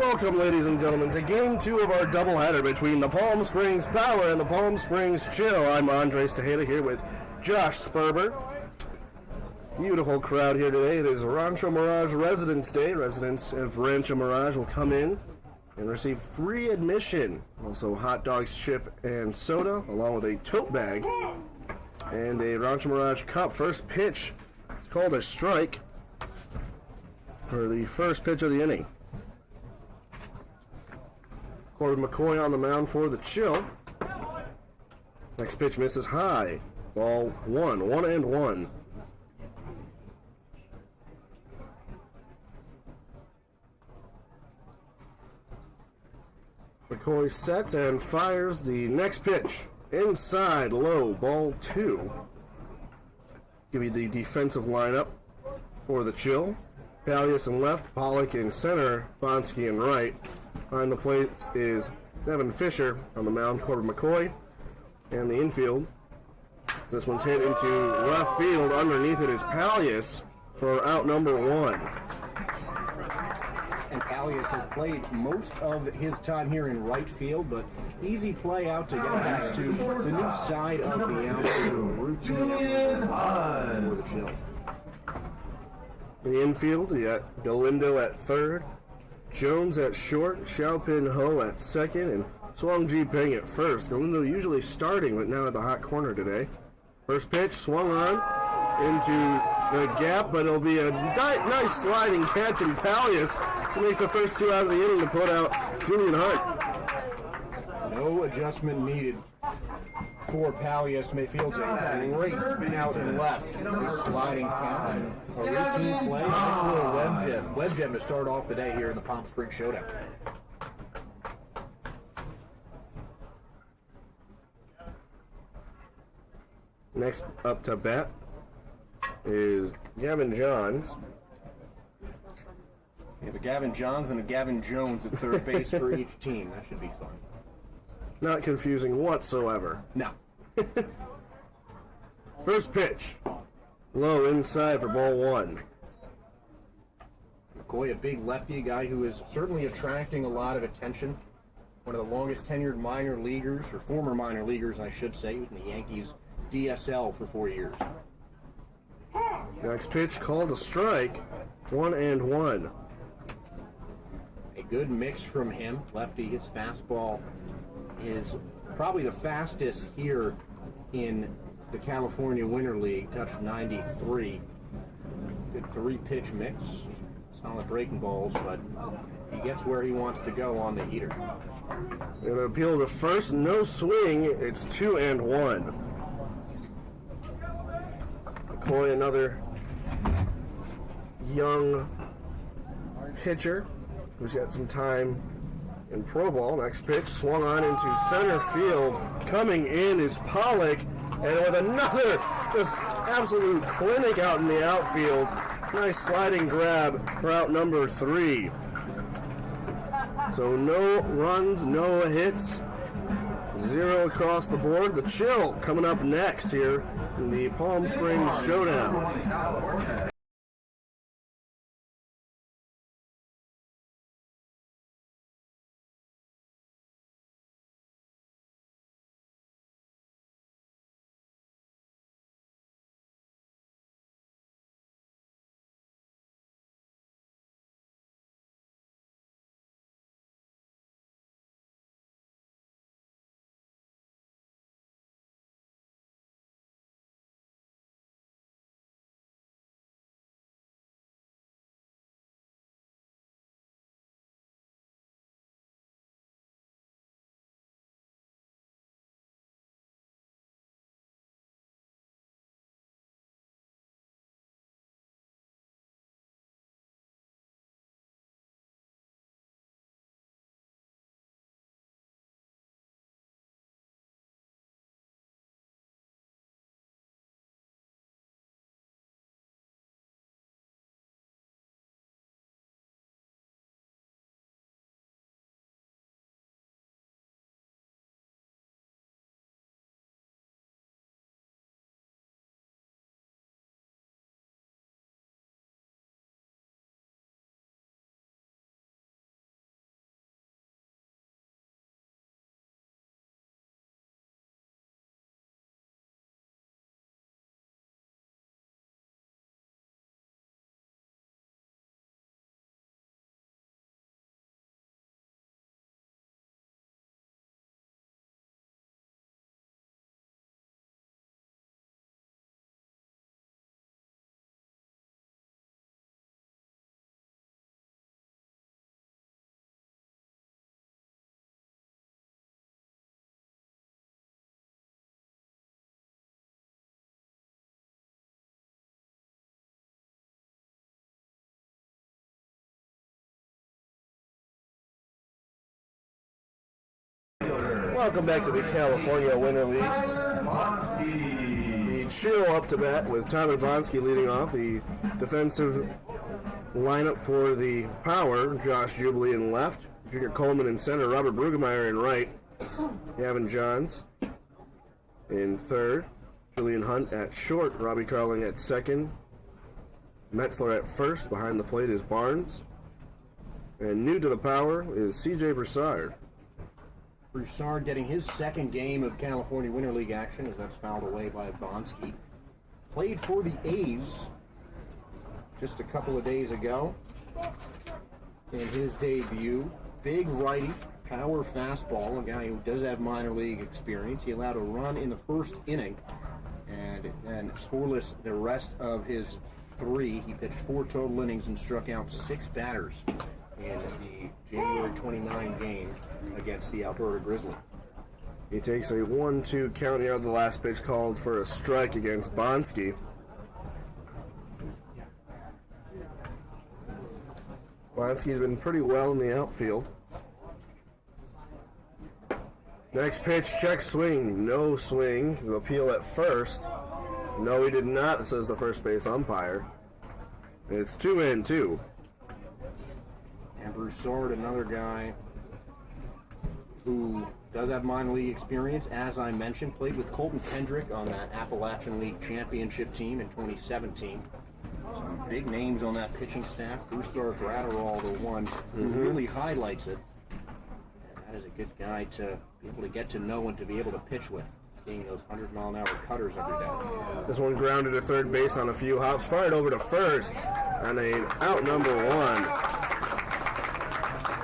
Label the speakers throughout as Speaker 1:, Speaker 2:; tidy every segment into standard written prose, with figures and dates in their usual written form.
Speaker 1: Welcome, ladies and gentlemen, to Game 2 of our doubleheader between the Palm Springs Power and the Palm Springs Chill. I'm Andres Tejeda here with Josh Sperber. Beautiful crowd here today. It is Rancho Mirage Residence Day. Residents of Rancho Mirage will come in and receive free admission. Also hot dogs, chip, and soda, along with a tote bag and a Rancho Mirage cup. First pitch is called a strike for the first pitch of the inning. Corbin McCoy on the mound for the Chill. Next pitch misses high. Ball 1-1. McCoy sets and fires the next pitch. Inside, low, ball 2. Give you the defensive lineup for the Chill. Pallius in left, Pollock in center, Bonsky in right. Behind the plate is Devin Fisher. On the mound, Corbin McCoy. And the infield, this one's hit into left field. Underneath it is Pallius for out number 1.
Speaker 2: And Pallius has played most of his time here in right field, but easy play out to get used to the new side of the outfield routine for the Chill.
Speaker 1: In the infield, you got Galindo at third, Jones at short, Xiaopin Ho at second, and Swang Ji Peng at first. Galindo usually starting, but now at the hot corner today. First pitch swung on into the gap, but it'll be a nice sliding catch, and Pallius so makes the first 2 out of the inning to put out Julian Hart.
Speaker 2: No adjustment needed for Pallius. Mayfield's a great out and left. A sliding catch and a routine play. Nice little web gem to start off the day here in the Palm Springs Showdown.
Speaker 1: Next up to bat is Gavin Johns.
Speaker 2: We have a Gavin Johns and a Gavin Jones at third base for each team. That should be fun.
Speaker 1: Not confusing whatsoever.
Speaker 2: No.
Speaker 1: First pitch. Low inside for ball 1.
Speaker 2: McCoy, a big lefty, a guy who is certainly attracting a lot of attention. One of the longest tenured minor leaguers, or former minor leaguers, I should say. He was in the Yankees DSL for 4 years.
Speaker 1: Next pitch called a strike. 1-1.
Speaker 2: A good mix from him. Lefty, his fastball is probably the fastest here in the California Winter League. Touched 93. Good 3-pitch mix. Solid breaking balls, but he gets where he wants to go on the heater.
Speaker 1: An appeal to first, no swing. It's 2-1. McCoy, another young pitcher who's got some time in pro ball. Next pitch swung on into center field. Coming in is Pollock, and with another just absolute clinic out in the outfield. Nice sliding grab for out number 3. So no runs, no hits, 0 across the board. The Chill coming up next here in the Palm Springs Showdown. Welcome back to the California Winter League. The Chill up to bat with Tyler Bonsky leading off. The defensive lineup for the Power, Josh Jubilee in left, Junior Coleman in center, Robert Brueggemeyer in right, Gavin Johns in third, Julian Hunt at short, Robbie Carling at second, Metzler at first. Behind the plate is Barnes. And new to the Power is C.J. Broussard.
Speaker 2: Broussard getting his second game of California Winter League action as that's fouled away by Bonsky. Played for the A's just a couple of days ago in his debut. Big righty, power fastball, a guy who does have minor league experience. He allowed a run in the first inning and then scoreless the rest of his three. He pitched 4 total innings and struck out 6 batters in the January 29 game against the Alberta Grizzly.
Speaker 1: He takes a 1-2 count here. The last pitch called for a strike against Bonsky. Bonsky's been pretty well in the outfield. Next pitch, check swing, no swing. Appeal at first. No, he did not, says the first base umpire. It's 2-2.
Speaker 2: And Broussard, another guy who does have minor league experience, as I mentioned, played with Colton Kendrick on that Appalachian League championship team in 2017. Some big names on that pitching staff. Broussard Gratterall, the one who really highlights it. And that is a good guy to be able to get to know and to be able to pitch with, seeing those 100-mile-an-hour cutters every day.
Speaker 1: This one grounded to third base on a few hops, fired over to first, and a out number one.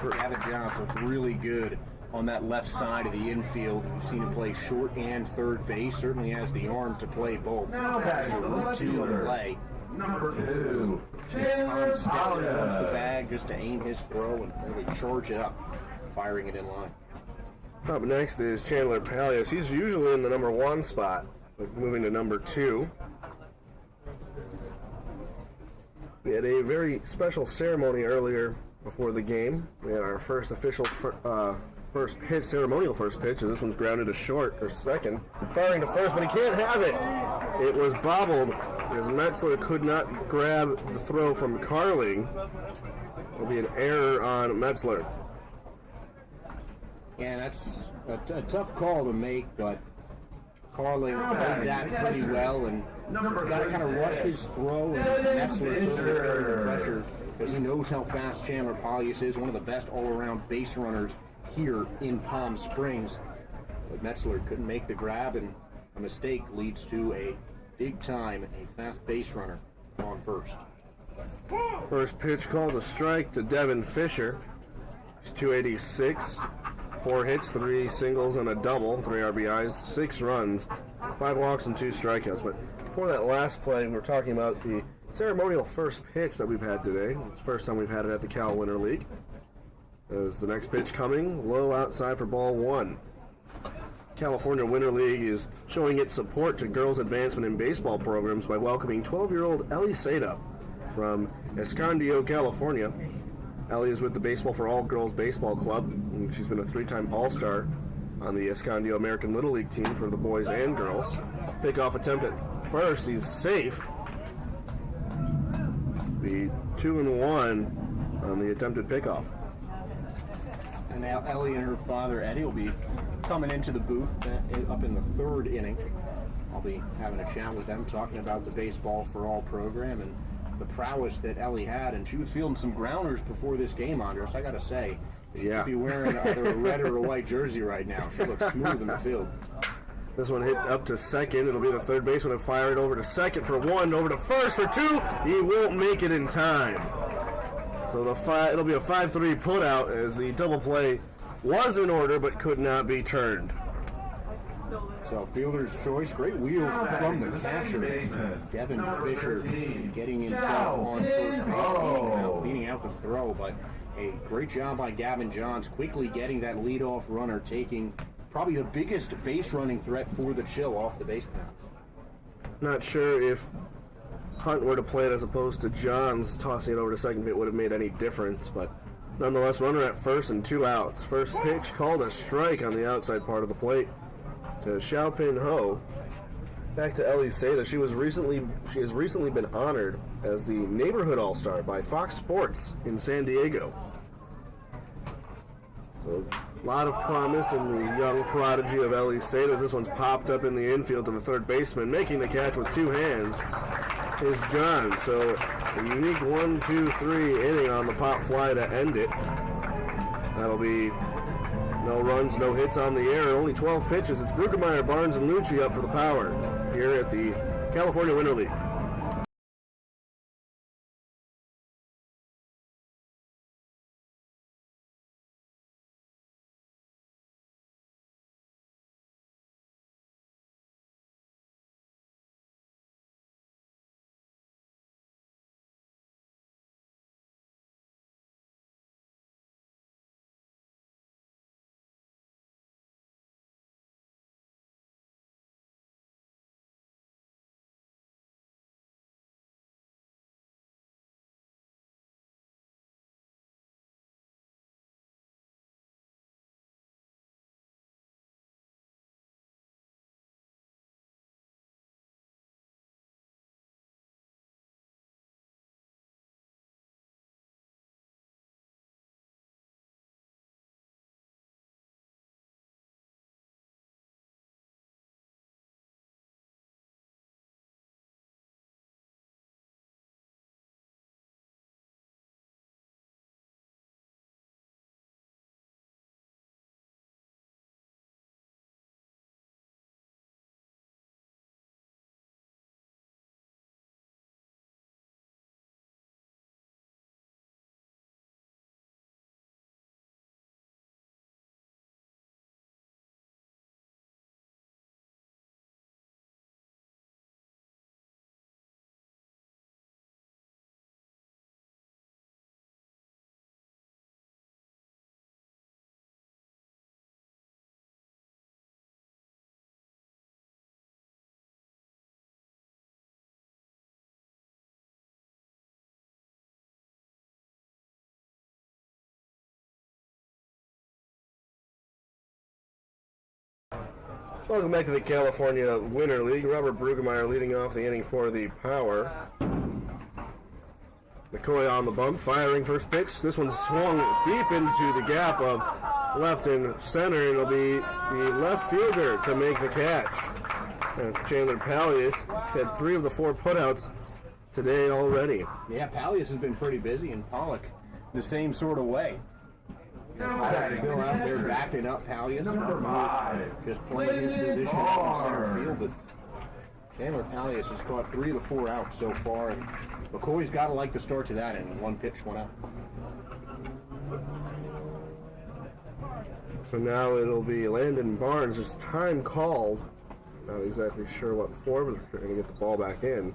Speaker 2: Gavin Johns looks really good on that left side of the infield. We've seen him play short and third base. Certainly has the arm to play both. That's a routine play.
Speaker 3: Number 2.
Speaker 2: Calm steps towards the bag just to aim his throw and really charge it up, firing it in line.
Speaker 1: Up next is Chandler Palios. He's usually in the number 1 spot, but moving to number 2. We had a very special ceremony earlier before the game. We had our first official first pitch, ceremonial first pitch, as this one's grounded to short, or second. Firing to first, but he can't have it. It was bobbled as Metzler could not grab the throw from Carling. It'll be an error on Metzler.
Speaker 2: Yeah, that's a tough call to make, but Carling played that pretty well, and he's got to kind of rush his throw, and Metzler certainly feeling the pressure because he knows how fast Chandler Palios is, one of the best all-around base runners here in Palm Springs. But Metzler couldn't make the grab, and a mistake leads to a big time, a fast base runner on first.
Speaker 1: First pitch called a strike to Devin Fisher. He's 286, 4 hits, 3 singles, and a double, 3 RBIs, 6 runs, 5 walks, and 2 strikeouts. But before that last play, we're talking about the ceremonial first pitch that we've had today. It's the first time we've had it at the Cal Winter League. As the next pitch coming, low outside for ball 1. California Winter League is showing its support to girls' advancement in baseball programs by welcoming 12-year-old Ellie Seda from Escondido, California. Ellie is with the Baseball for All Girls Baseball Club, and she's been a 3-time All-Star on the Escondido American Little League team for the boys and girls. Pickoff attempt at first, he's safe. The 2-1 on the attempted pickoff.
Speaker 2: And now Ellie and her father, Eddie, will be coming into the booth up in the 3rd inning. I'll be having a chat with them, talking about the Baseball for All program and the prowess that Ellie had. And she was fielding some grounders before this game, Andres. I got to say, she could be wearing either a red or a white jersey right now. She looks smooth in the field.
Speaker 1: This one hit up to second. It'll be the third baseman to fire it over to second for 1, over to first for 2. He won't make it in time. So it'll be a 5-3 putout as the double play was in order but could not be turned.
Speaker 2: So fielder's choice, great wheels from the catcher. Devin Fisher getting himself on first base, beating out the throw, but a great job by Gavin Johns, quickly getting that leadoff runner, taking probably the biggest base running threat for the Chill off the base paths.
Speaker 1: Not sure if Hunt were to play it as opposed to Johns tossing it over to second, if it would have made any difference, but Nonetheless, runner at first and 2 outs. First pitch called a strike on the outside part of the plate to Xiaopin Ho. Back to Ellie Seda. She has recently been honored as the Neighborhood All-Star by Fox Sports in San Diego. So, a lot of promise in the young prodigy of Ellie Seda. This one's popped up in the infield to the third baseman. Making the catch with 2 hands is John. So a unique 1-2-3 inning on the pop fly to end it. That'll be no runs, no hits on the air, only 12 pitches. It's Bruckemeyer, Barnes, and Lucci up for the Power here at the California Winter League. Welcome back to the California Winter League. Robert Bruckemeyer leading off the inning for the Power. McCoy on the bump, firing first pitch. This one swung deep into the gap of left and center. It'll be the left fielder to make the catch. And it's Chandler Pallius. He's had 3 of the 4 putouts today already.
Speaker 2: Yeah, Pallius has been pretty busy, and Pollock the same sort of way. Pollock's still out there backing up Pallius. Just playing his position in center field, but Chandler Pallius has caught 3 of the 4 outs so far. And McCoy's got to like the start to that, and 1 pitch went out.
Speaker 1: So now it'll be Landon Barnes. His time called. Not exactly sure what for, but we're going to get the ball back in.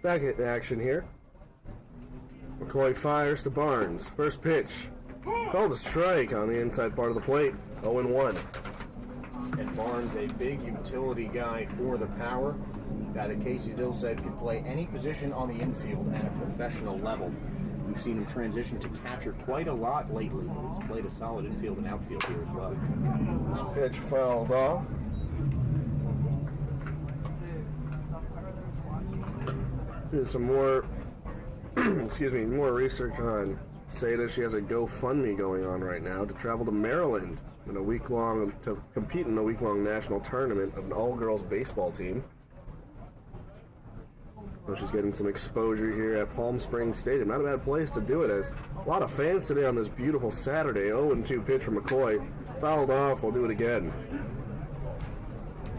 Speaker 1: Back at action here. McCoy fires to Barnes. First pitch. Called a strike on the inside part of the plate. 0-1.
Speaker 2: And Barnes, a big utility guy for the Power. Guy that Casey Dill said could play any position on the infield at a professional level. We've seen him transition to catcher quite a lot lately, but he's played a solid infield and outfield here as well.
Speaker 1: This pitch fouled off. Did some more, more research on Seda. She has a GoFundMe going on right now to travel to Maryland to compete in a week-long national tournament of an all-girls baseball team. So she's getting some exposure here at Palm Springs Stadium. Not a bad place to do it, as a lot of fans today on this beautiful Saturday. 0-2 pitch from McCoy. Fouled off. We'll do it again.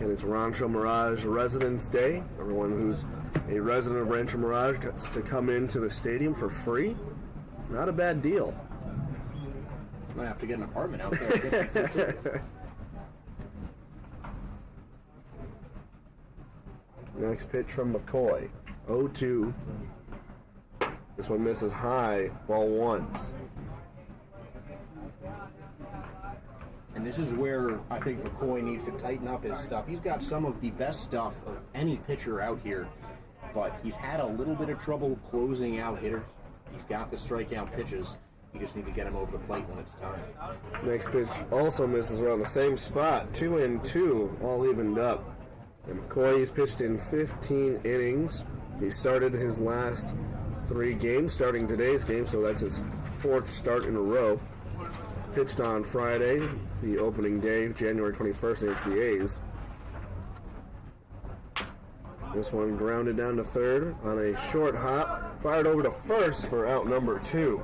Speaker 1: And it's Rancho Mirage Residence Day. Everyone who's a resident of Rancho Mirage gets to come into the stadium for free. Not a bad deal.
Speaker 2: Might have to get an apartment out there.
Speaker 1: Next pitch from McCoy. 0-2. This one misses high. Ball 1.
Speaker 2: And this is where I think McCoy needs to tighten up his stuff. He's got some of the best stuff of any pitcher out here, but he's had a little bit of trouble closing out hitters. He's got the strikeout pitches. You just need to get him over the plate when it's time.
Speaker 1: Next pitch also misses around the same spot. 2-2, all evened up. And McCoy has pitched in 15 innings. He started his last 3 games, starting today's game, so that's his 4th start in a row. Pitched on Friday, the opening day, January 21st, against the A's. This one grounded down to third on a short hop, fired over to first for out number 2.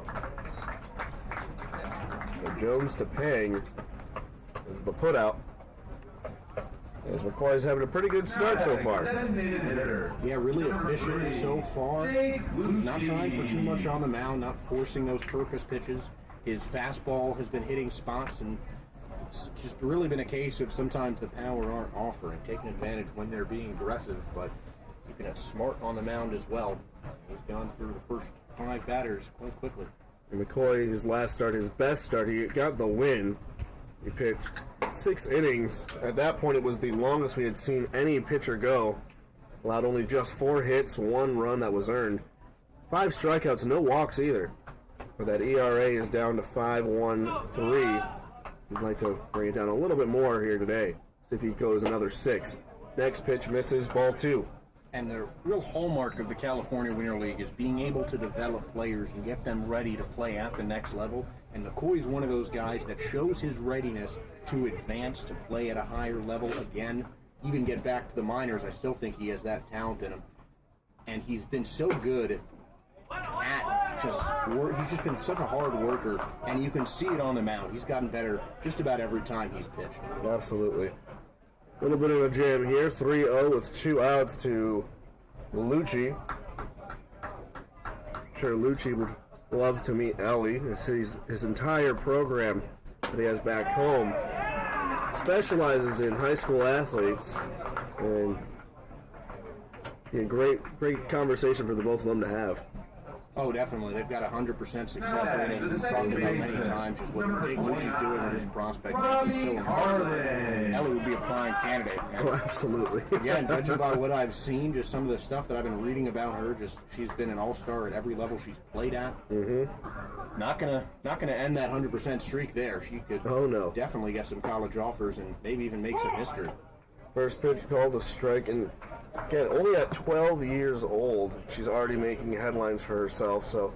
Speaker 1: So Jones to Pang is the putout. As McCoy's having a pretty good start so far.
Speaker 2: Yeah, really efficient so far. Not trying for too much on the mound, not forcing those purpose pitches. His fastball has been hitting spots, and it's just really been a case of sometimes the power aren't offering, taking advantage when they're being aggressive, but keeping it smart on the mound as well. He's gone through the first 5 batters quite quickly.
Speaker 1: And McCoy, his last start, his best start, he got the win. He pitched 6 innings. At that point, it was the longest we had seen any pitcher go. Allowed only just 4 hits, 1 run that was earned. 5 strikeouts, no walks either. But that ERA is down to 5.13. He'd like to bring it down a little bit more here today. See if he goes another 6. Next pitch misses, ball 2.
Speaker 2: And the real hallmark of the California Winter League is being able to develop players and get them ready to play at the next level. And McCoy's one of those guys that shows his readiness to advance, to play at a higher level again, even get back to the minors. I still think he has that talent in him. And he's been so good at just work. He's just been such a hard worker, and you can see it on the mound. He's gotten better just about every time he's pitched.
Speaker 1: Absolutely. A little bit of a jam here. 3-0 with 2 outs to Lucci. Sure, Lucci would love to meet Ellie. It's his entire program that he has back home specializes in high school athletes, and great conversation for the both of them to have.
Speaker 2: Oh, definitely. They've got 100% success rate, as we've talked about many times, just what Jake Lucci's doing with his prospect. He's so impressive. Ellie would be a prime candidate.
Speaker 1: Oh, absolutely.
Speaker 2: Yeah, and judging by what I've seen, just some of the stuff that I've been reading about her, just she's been an all-star at every level she's played at.
Speaker 1: Mm-hmm.
Speaker 2: Not gonna end that 100% streak there. She could definitely get some college offers and maybe even make some history.
Speaker 1: First pitch called a strike, and again, only at 12 years old, she's already making headlines for herself, so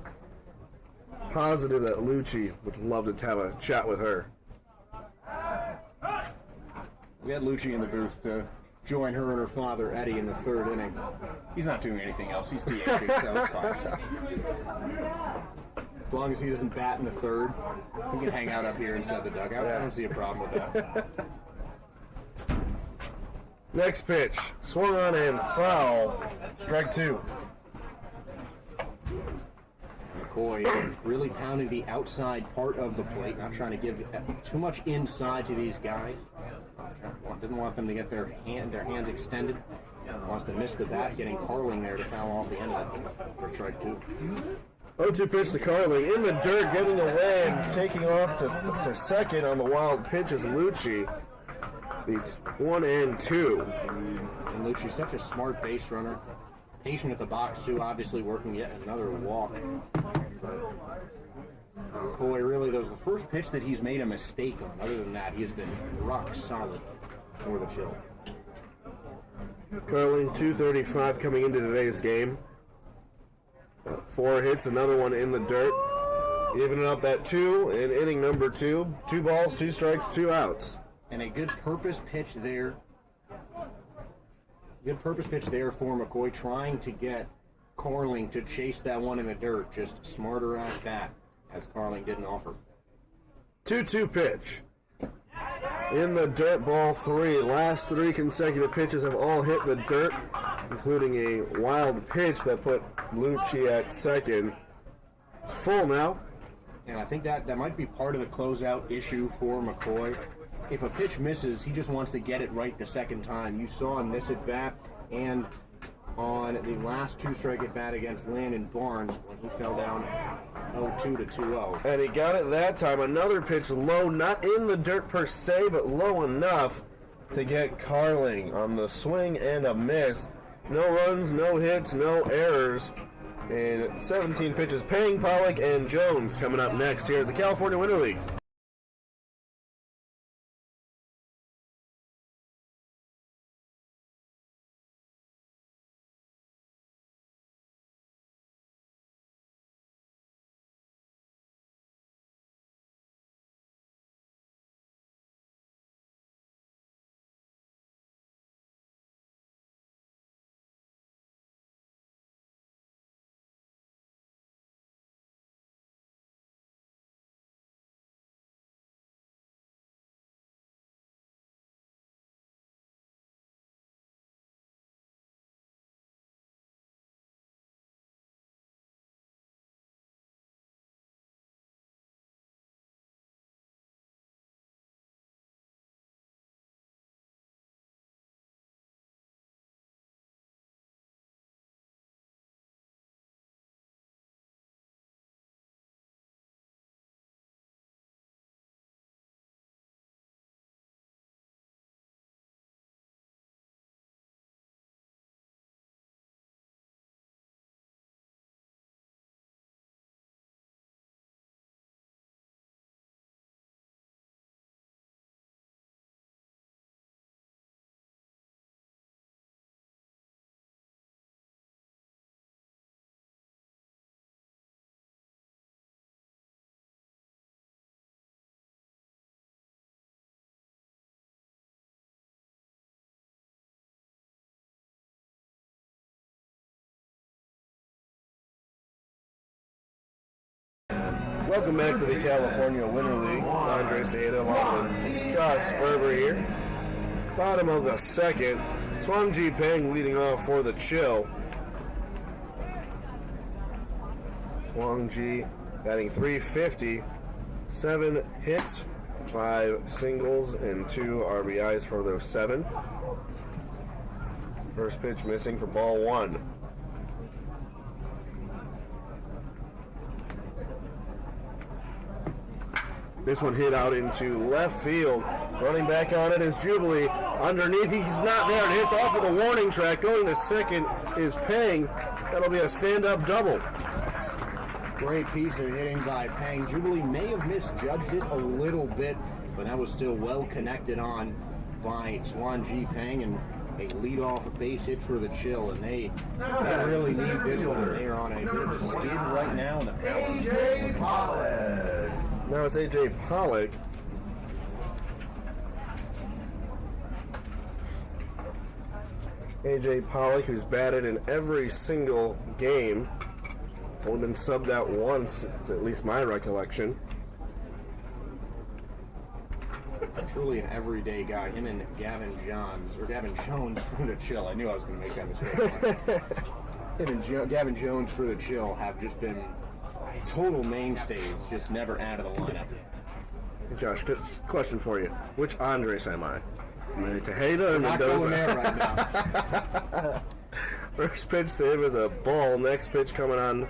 Speaker 1: positive that Lucci would love to have a chat with her.
Speaker 2: We had Lucci in the booth to join her and her father, Eddie, in the 3rd inning. He's not doing anything else. He's DHing, so it's fine. As long as he doesn't bat in the 3rd, he can hang out up here instead of the dugout. I don't see a problem with that.
Speaker 1: Next pitch, swung on and foul. Strike 2.
Speaker 2: McCoy really pounding the outside part of the plate, not trying to give too much inside to these guys. Didn't want them to get their hands extended. Wants to miss the bat, getting Carling there to foul off the end of that for strike 2.
Speaker 1: 0-2 pitch to Carling. In the dirt, getting away and taking off to second on the wild pitch is Lucci. The 1-2.
Speaker 2: And Lucci's such a smart base runner. Patient at the box, too, obviously working yet another walk. McCoy, really, that was the first pitch that he's made a mistake on. Other than that, he has been rock solid for the Chill.
Speaker 1: Carling, 235 coming into today's game. 4 hits, another one in the dirt. Evening up at 2 in inning number 2. 2 balls, 2 strikes, 2 outs.
Speaker 2: And a good purpose pitch there. Good purpose pitch there for McCoy, trying to get Carling to chase that one in the dirt. Just smarter at bat, as Carling didn't offer.
Speaker 1: 2-2 pitch. In the dirt, ball 3. Last 3 consecutive pitches have all hit the dirt, including a wild pitch that put Lucci at second. It's full now.
Speaker 2: And I think that might be part of the closeout issue for McCoy. If a pitch misses, he just wants to get it right the second time. You saw him miss at bat, and on the last 2-strike at bat against Landon Barnes, when he fell down 0-2 to 2-0.
Speaker 1: And he got it that time. Another pitch low, not in the dirt per se, but low enough to get Carling on the swing and a miss. No runs, no hits, no errors. And 17 pitches. Pang, Pollock, and Jones coming up next here at the California Winter League. Welcome back to the California Winter League. Ellie Seda along with Josh Sperber here. Bottom of the second. Swang Ji Peng leading off for the Chill. Swang Ji batting .350. 7 hits, 5 singles, and 2 RBIs for those 7. First pitch missing for ball 1. This one hit out into left field. Running back on it is Jubilee. Underneath, he's not there. It hits off of the warning track. Going to second is Pang. That'll be a stand-up double.
Speaker 2: Great piece of hitting by Pang. Jubilee may have misjudged it a little bit, but that was still well connected on by Swang Ji Peng, and a leadoff base hit for the Chill, and they really need this one. They are on a bit of a skid right now in the power.
Speaker 3: A.J. Pollock.
Speaker 1: Now it's A.J. Pollock. A.J. Pollock, who's batted in every single game. Only been subbed out once, at least my recollection.
Speaker 2: Truly an everyday guy. Him and Gavin Jones for the Chill. I knew I was going to make that mistake. Him and Gavin Jones for the Chill have just been total mainstays, just never out of the lineup.
Speaker 1: Hey Josh, good question for you. Which Andres am I? Tejeda or
Speaker 2: Not
Speaker 1: Mendoza?
Speaker 2: going there right now.
Speaker 1: First pitch to him is a ball. Next pitch coming on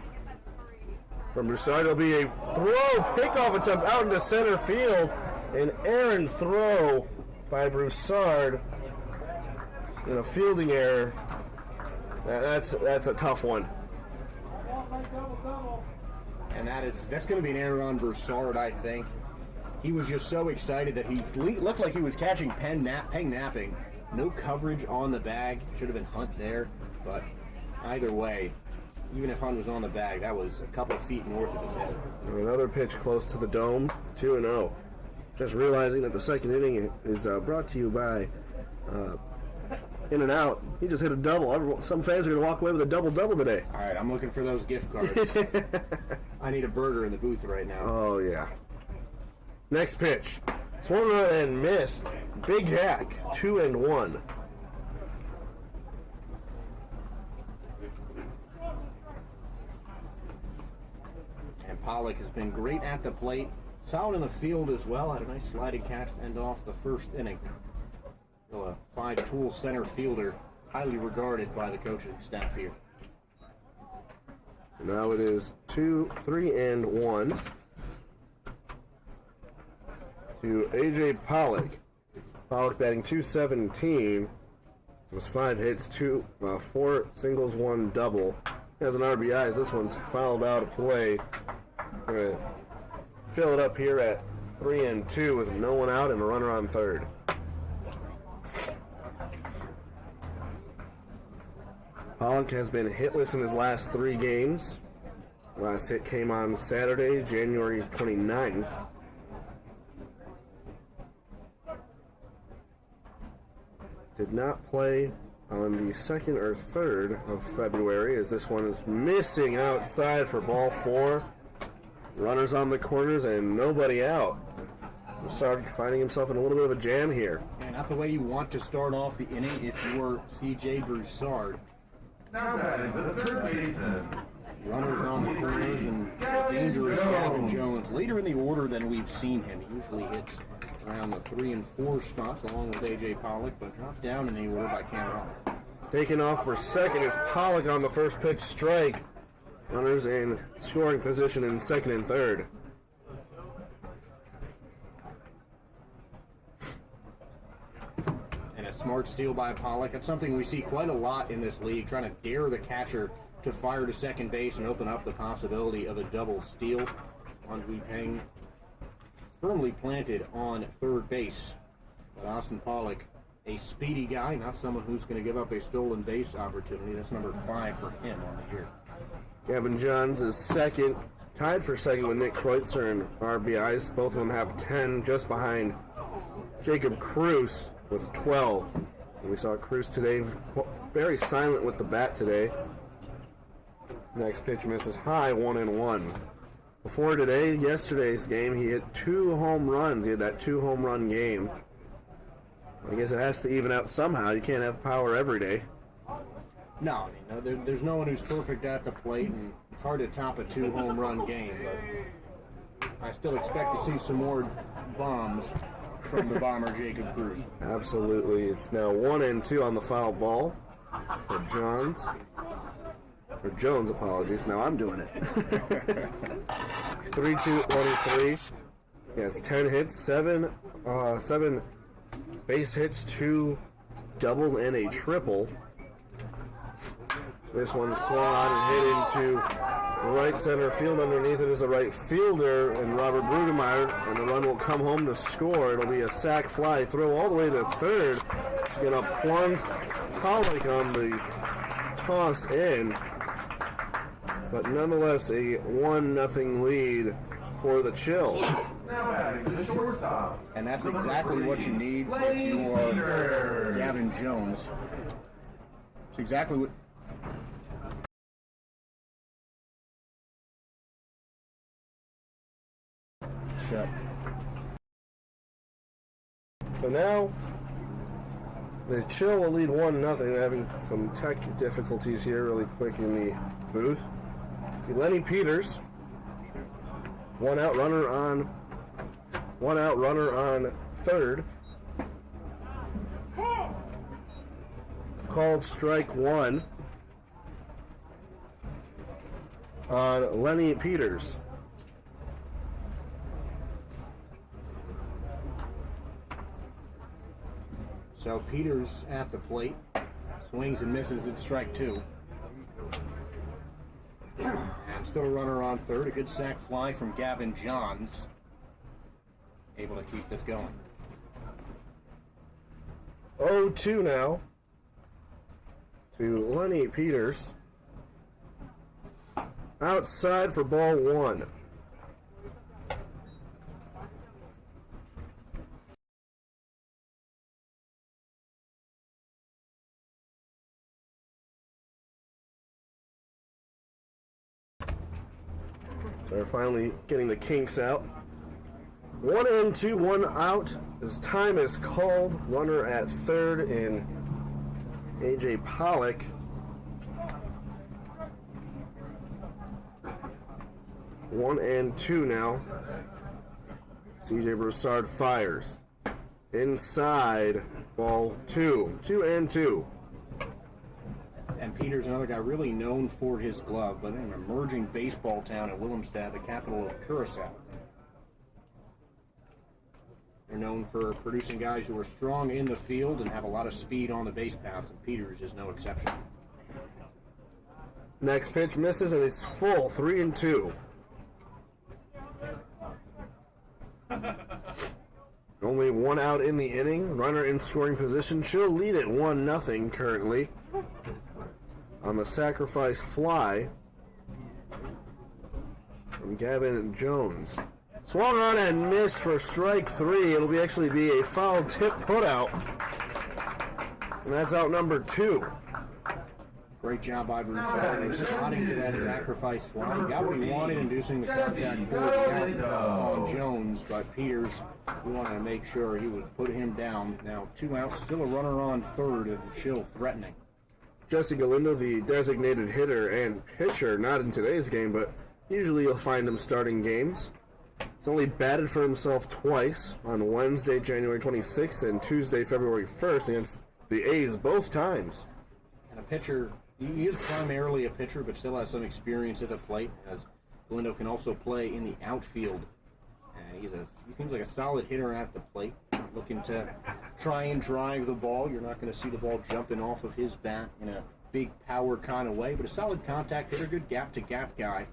Speaker 1: from Broussard. It'll be a throw, pickoff attempt out into center field. An errant throw by Broussard. And a fielding error. That's a tough one.
Speaker 2: And that's going to be an error on Broussard, I think. He was just so excited that he looked like he was catching Peng napping. No coverage on the bag. Should have been Hunt there. But either way, even if Hunt was on the bag, that was a couple of feet north of his head.
Speaker 1: Another pitch close to the dome, 2-0. Just realizing that the second inning is brought to you by In and Out. He just hit a double. Some fans are going to walk away with a double-double today.
Speaker 2: All right, I'm looking for those gift cards. I need a burger in the booth right now.
Speaker 1: Oh, yeah. Next pitch. Swung on and missed. Big hack, 2-1.
Speaker 2: And Pollock has been great at the plate. Solid in the field as well. Had a nice sliding catch to end off the first inning. A 5-tool center fielder, highly regarded by the coaching staff here.
Speaker 1: Now it is 3-1 to A.J. Pollock. Pollock batting .217. It was 5 hits, 4 singles, 1 double. He has an RBI as this one's fouled out of play. We're going to fill it up here at 3-2 with no one out and a runner on third. Pollock has been hitless in his last 3 games. Last hit came on Saturday, January 29th. Did not play on the 2nd or 3rd of February, as this one is missing outside for ball 4. Runners on the corners and nobody out. Broussard finding himself in a little bit of a jam here.
Speaker 2: And not the way you want to start off the inning if you were C.J. Broussard.
Speaker 3: Now batting the third baseman.
Speaker 2: Runners on the corners and dangerous Gavin Jones. Later in the order than we've seen him. He usually hits around the 3 and 4 spots along with A.J. Pollock, but dropped down in the order by Cameron.
Speaker 1: It's taken off for second is Pollock on the first pitch strike. Runners in scoring position in 2nd and 3rd.
Speaker 2: And a smart steal by Pollock. That's something we see quite a lot in this league, trying to dare the catcher to fire to second base and open up the possibility of a double steal. One Wee Peng firmly planted on third base. But Austin Pollock, a speedy guy, not someone who's going to give up a stolen base opportunity. That's number 5 for him on the year.
Speaker 1: Gavin Johns is second, tied for second with Nick Kreutzer in RBIs. Both of them have 10, just behind Jacob Cruz with 12. And we saw Cruz today very silent with the bat today. Next pitch misses high, 1-1. Before today, yesterday's game, he hit 2 home runs. He had that 2 home run game. I guess it has to even out somehow. You can't have power every day.
Speaker 2: No, I mean, there's no one who's perfect at the plate, and it's hard to top a 2 home run game, but I still expect to see some more bombs from the bomber Jacob Cruz.
Speaker 1: Absolutely. It's now 1-2 on the foul ball for Johns. Or Jones, apologies. Now I'm doing it. He's 3-2-23. He has 10 hits, 7 base hits, 2 doubles, and a triple. This one swung on and hit into right center field. Underneath it is a right fielder and Robert Brugemeyer, and the run will come home to score. It'll be a sac fly throw all the way to third. Gonna plunge Pollock on the toss in. But nonetheless, a 1-0 lead for the Chills.
Speaker 3: Now batting the shortstop.
Speaker 2: And that's exactly what you need if you are Gavin Jones. It's exactly what... Shut.
Speaker 1: So now, the Chill will lead 1-0. They're having some tech difficulties here really quick in the booth. Lenny Peters, one out runner on third. Called strike 1 on Lenny Peters.
Speaker 2: So Peters at the plate, swings and misses at strike 2. And still a runner on third. A good sac fly from Gavin Johns. Able to keep this going.
Speaker 1: 0-2 now to Lenny Peters. Outside for ball 1. They're finally getting the kinks out. 1-2, 1 out. As time is called, runner at third in A.J. Pollock. One and two now. C.J. Broussard fires. Inside, ball 2. 2-2.
Speaker 2: And Peter's another guy really known for his glove, but in an emerging baseball town in Willemstad, the capital of Curacao. They're known for producing guys who are strong in the field and have a lot of speed on the base paths, and Peters is no exception.
Speaker 1: Next pitch misses, and it's full, 3-2. Only one out in the inning. Runner in scoring position. She'll lead at 1-0 currently. On the sacrifice fly from Gavin Jones. Swung on and missed for strike 3. It'll actually be a foul tip putout. And that's out number 2.
Speaker 2: Great job by Broussard responding to that sacrifice fly. He got what he wanted, inducing the contact for the out on Jones, but Peters wanted to make sure he would put him down. Now 2 outs, still a runner on third, and Chill threatening.
Speaker 1: Jesse Galindo, the designated hitter and pitcher, not in today's game, but usually you'll find him starting games. He's only batted for himself twice, on Wednesday, January 26th, and Tuesday, February 1st, against the A's both times.
Speaker 2: And a pitcher, he is primarily a pitcher, but still has some experience at the plate, as Galindo can also play in the outfield. And he seems like a solid hitter at the plate, looking to try and drive the ball. You're not going to see the ball jumping off of his bat in a big power kind of way, but a solid contact hitter, good gap-to-gap guy,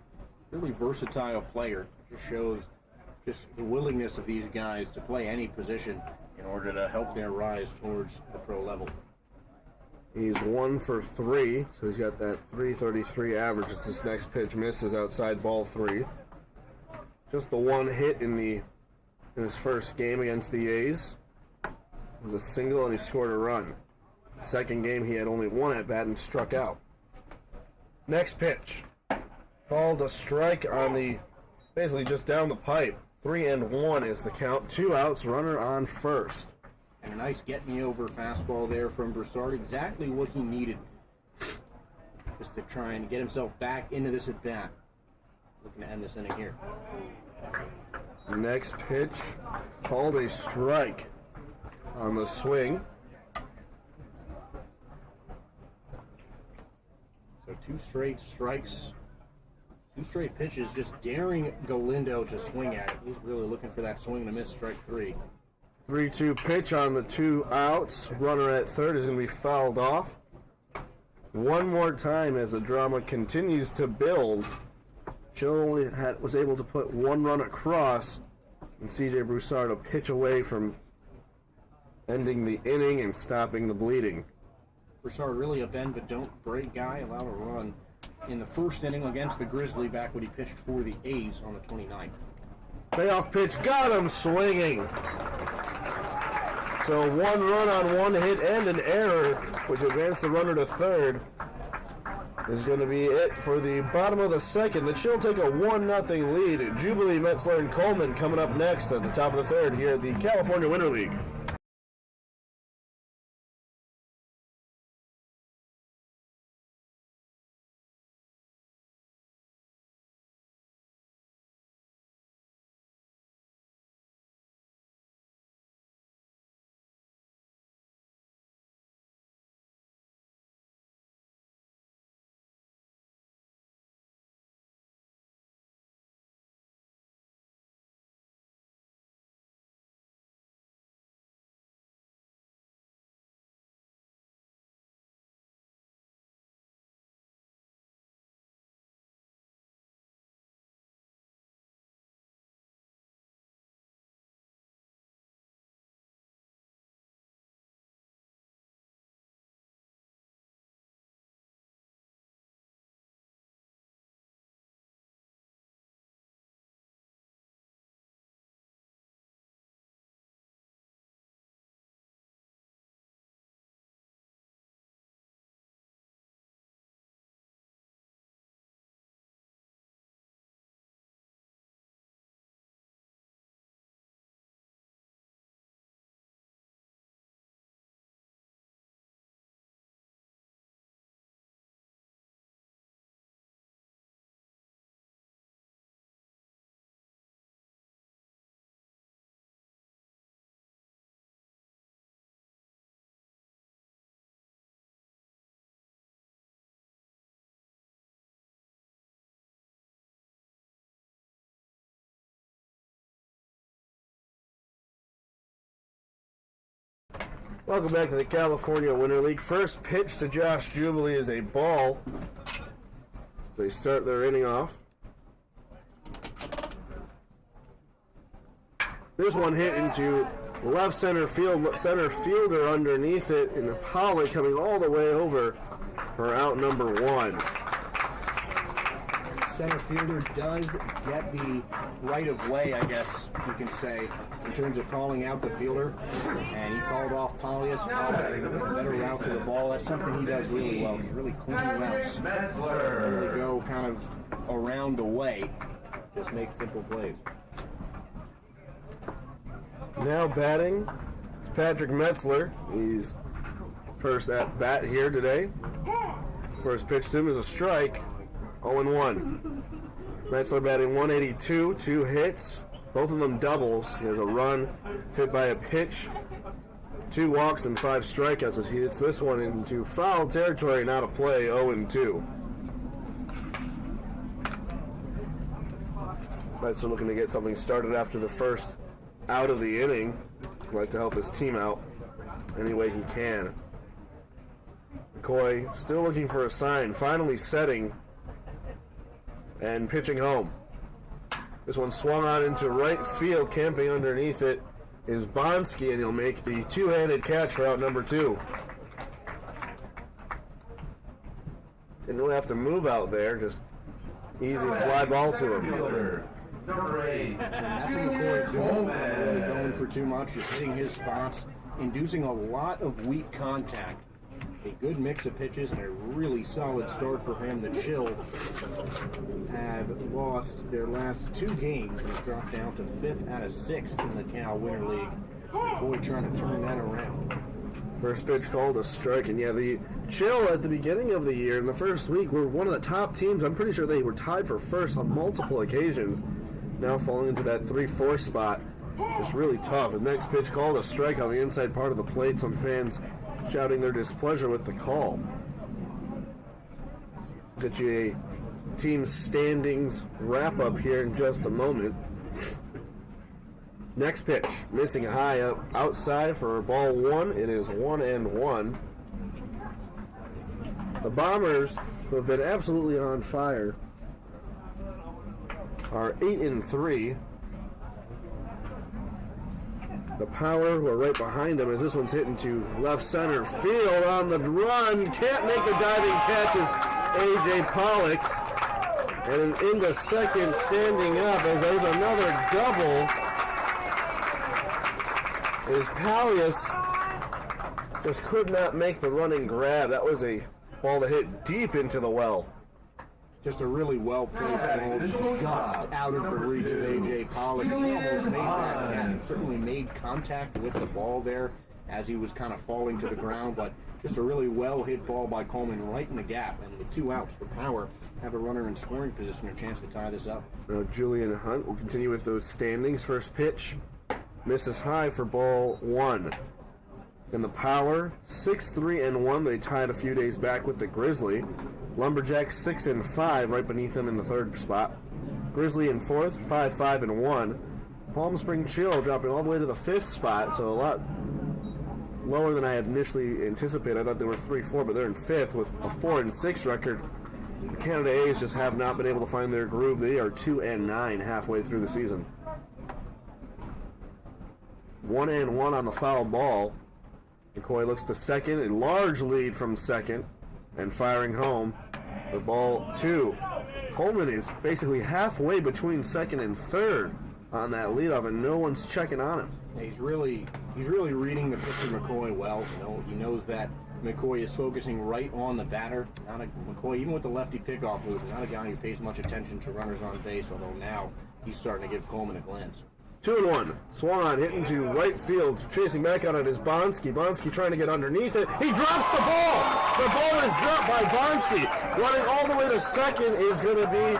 Speaker 2: really versatile player. Just shows just the willingness of these guys to play any position in order to help their rise towards the pro level.
Speaker 1: He's 1 for 3, so he's got that 333 average as this next pitch misses outside ball 3. Just the one hit in his first game against the A's. It was a single and he scored a run. Second game he had only 1 at bat and struck out. Next pitch. Called a strike on the, basically just down the pipe. 3-1 is the count. 2 outs, runner on first.
Speaker 2: And a nice get-me-over fastball there from Broussard. Exactly what he needed. Just to try and get himself back into this at-bat. Looking to end this inning here.
Speaker 1: Next pitch. Called a strike on the swing.
Speaker 2: So 2 straight strikes. 2 straight pitches, just daring Galindo to swing at it. He's really looking for that swing to miss strike 3.
Speaker 1: 3-2 pitch on the 2 outs. Runner at third is going to be fouled off. One more time as the drama continues to build. Chill only was able to put 1 run across, and CJ Broussard a pitch away from ending the inning and stopping the bleeding.
Speaker 2: Broussard really a bend but don't break guy, allowed a run in the first inning against the Grizzly back when he pitched for the A's on the 29th.
Speaker 1: Payoff pitch, got him swinging. So 1 run on 1 hit and an error, which advanced the runner to third, is going to be it for the bottom of the second. The Chill take a 1-0 lead. Jubilee, Metzler, and Coleman coming up next at the top of the third here at the California Winter League. Welcome back to the California Winter League. First pitch to Josh Jubilee is a ball. As they start their inning off. This one hit into left center field. Center fielder underneath it, and Pollock coming all the way over for out number one.
Speaker 2: Center fielder does get the right of way, I guess you can say, in terms of calling out the fielder. And he called off Polius, a better route to the ball. That's something he does really well. He's really clean routes. Really go kind of around the way. Just make simple plays.
Speaker 1: Now batting, it's Patrick Metzler. He's first at bat here today. First pitch to him is a strike, 0-1. Metzler batting 182, 2 hits, both of them doubles. He has a run, he's hit by a pitch, 2 walks and 5 strikeouts as he hits this one into foul territory and out of play, 0-2. Metzler looking to get something started after the first out of the inning. He'd like to help his team out any way he can. McCoy still looking for a sign, finally setting and pitching home. This one swung on into right field, camping underneath it is Bonsky, and he'll make the two-handed catch for out number 2. Didn't really have to move out there, just easy fly ball to him.
Speaker 3: Number 8.
Speaker 2: That's what McCoy's doing. Not really going for too much. He's hitting his spots, inducing a lot of weak contact. A good mix of pitches and a really solid start for him. The Chill have lost their last 2 games and have dropped down to 5th out of 6th in the Cal Winter League. McCoy trying to turn that around.
Speaker 1: First pitch called a strike, and yeah, the Chill at the beginning of the year in the first week were one of the top teams. I'm pretty sure they were tied for first on multiple occasions. Now falling into that 3-4 spot. Just really tough. The next pitch called a strike on the inside part of the plate. Some fans shouting their displeasure with the call. Get you a team standings wrap up here in just a moment. Next pitch, missing a high up outside for ball 1. It is 1-1. The Bombers, who have been absolutely on fire, are 8-3. The Power, who are right behind them, as this one's hitting to left center field on the run. Can't make the diving catch as A.J. Pollock. And into second, standing up as there's another double. As Polius just could not make the running grab. That was a ball that hit deep into the well.
Speaker 2: Just a really well-placed ball, just out of the reach of A.J. Pollock. He almost made that catch. Certainly made contact with the ball there as he was kind of falling to the ground, but just a really well-hit ball by Coleman right in the gap. And with 2 outs, the Power have a runner in scoring position, a chance to tie this up.
Speaker 1: Now Julian Hunt will continue with those standings. First pitch misses high for ball 1. And the Power, 6-3-1. They tied a few days back with the Grizzly. Lumberjacks 6-5, right beneath them in the 3rd spot. Grizzly in 4th, 5-5-1. Palm Spring Chill dropping all the way to the 5th spot, so a lot lower than I had initially anticipated. I thought they were 3-4, but they're in 5th with a 4-6 record. The Canada A's just have not been able to find their groove. They are 2-9 halfway through the season. 1-1 on the foul ball. McCoy looks to second, a large lead from second, and firing home for ball 2. Coleman is basically halfway between second and third on that leadoff, and no one's checking on him.
Speaker 2: He's really reading the pitcher McCoy well. You know, he knows that McCoy is focusing right on the batter. McCoy, even with the lefty pickoff move, not a guy who pays much attention to runners on base, although now he's starting to give Coleman a glance.
Speaker 1: 2-1. Swung on, hitting to right field. Chasing back on it is Bonsky. Bonsky trying to get underneath it. He drops the ball! The ball is dropped by Bonsky. Running all the way to second is going to be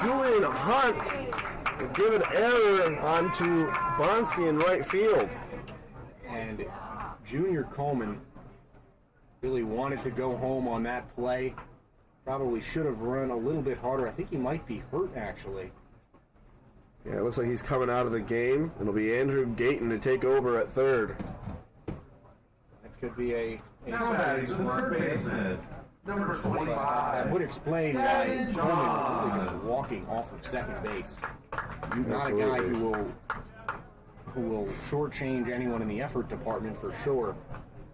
Speaker 1: Julian Hunt. We'll give an error onto Bonsky in right field.
Speaker 2: And Junior Coleman really wanted to go home on that play. Probably should have run a little bit harder. I think he might be hurt, actually.
Speaker 1: Yeah, it looks like he's coming out of the game. It'll be Andrew Gayton to take over at third.
Speaker 2: could be a
Speaker 3: Now batting the
Speaker 2: smart
Speaker 3: third
Speaker 2: play.
Speaker 3: baseman, number
Speaker 2: That
Speaker 3: 25.
Speaker 2: would explain why Coleman was really just walking off of second base. Not a guy who will shortchange anyone in the effort department for sure.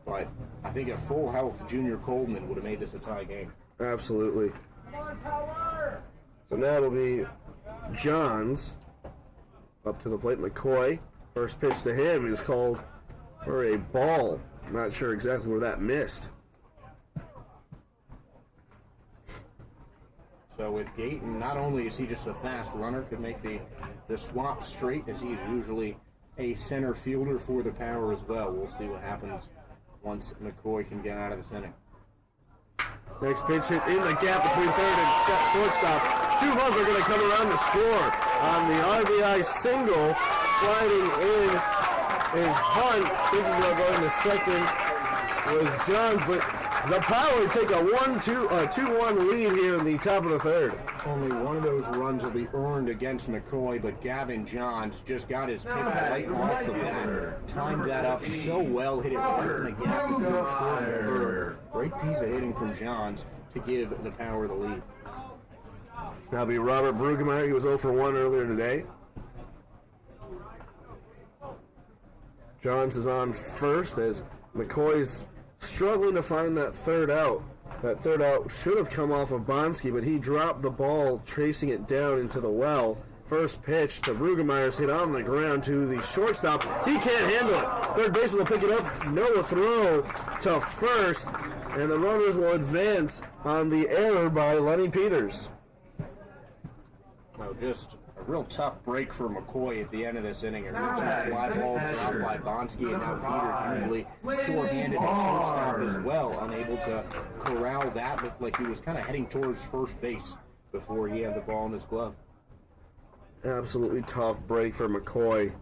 Speaker 2: But I think at full health, Junior Coleman would have made this a tie game.
Speaker 1: Absolutely. So now it'll be Johns up to the plate. McCoy, first pitch to him is called for a ball. Not sure exactly where that missed.
Speaker 2: So with Gayton, not only is he just a fast runner, could make the swap straight, as he's usually a center fielder for the Power as well. We'll see what happens once McCoy can get out of the center.
Speaker 1: Next pitch hit in the gap between third and shortstop. 2 runs are going to come around to score on the RBI single. Sliding in is Hunt. Thinking about going to second was Johns, but the Power take a 2-1 lead here in the top of the third.
Speaker 2: Only one of those runs will be earned against McCoy, but Gavin Johns just got his pitch right off the bat. Timed that up so well, hit it right in the gap between short and third. Great piece of hitting from Johns to give the Power the lead.
Speaker 1: That'll be Robert Brueggemeyer. He was 0 for 1 earlier today. Johns is on first as McCoy's struggling to find that third out. That third out should have come off of Bonsky, but he dropped the ball, tracing it down into the well. First pitch to Brueggemeyer's hit on the ground to the shortstop. He can't handle it. Third baseman will pick it up. No throw to first, and the runners will advance on the error by Lenny Peters.
Speaker 2: Well, just a real tough break for McCoy at the end of this inning. A real tough fly ball dropped by Bonsky, and now Peters, usually short-handed at shortstop as well, unable to corral that. Looked like he was kind of heading towards first base before he had the ball in his glove.
Speaker 1: Absolutely tough break for McCoy.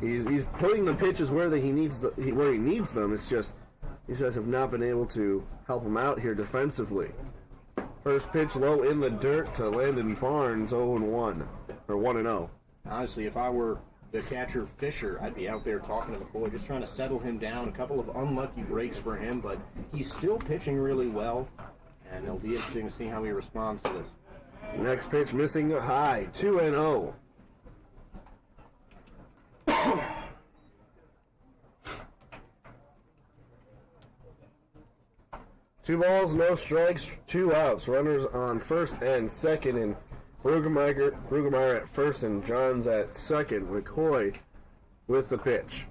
Speaker 1: He's putting the pitches where he needs them. It's just these guys have not been able to help him out here defensively. First pitch low in the dirt to Landon Barnes, 0-1 or 1-0.
Speaker 2: Honestly, if I were the catcher Fisher, I'd be out there talking to McCoy, just trying to settle him down. A couple of unlucky breaks for him, but he's still pitching really well, and it'll be interesting to see how he responds to this.
Speaker 1: Next pitch missing high, 2-0. 2 balls, no strikes, 2 outs. Runners on first and second, and Brueggemeyer at first and Johns at second. McCoy with the pitch.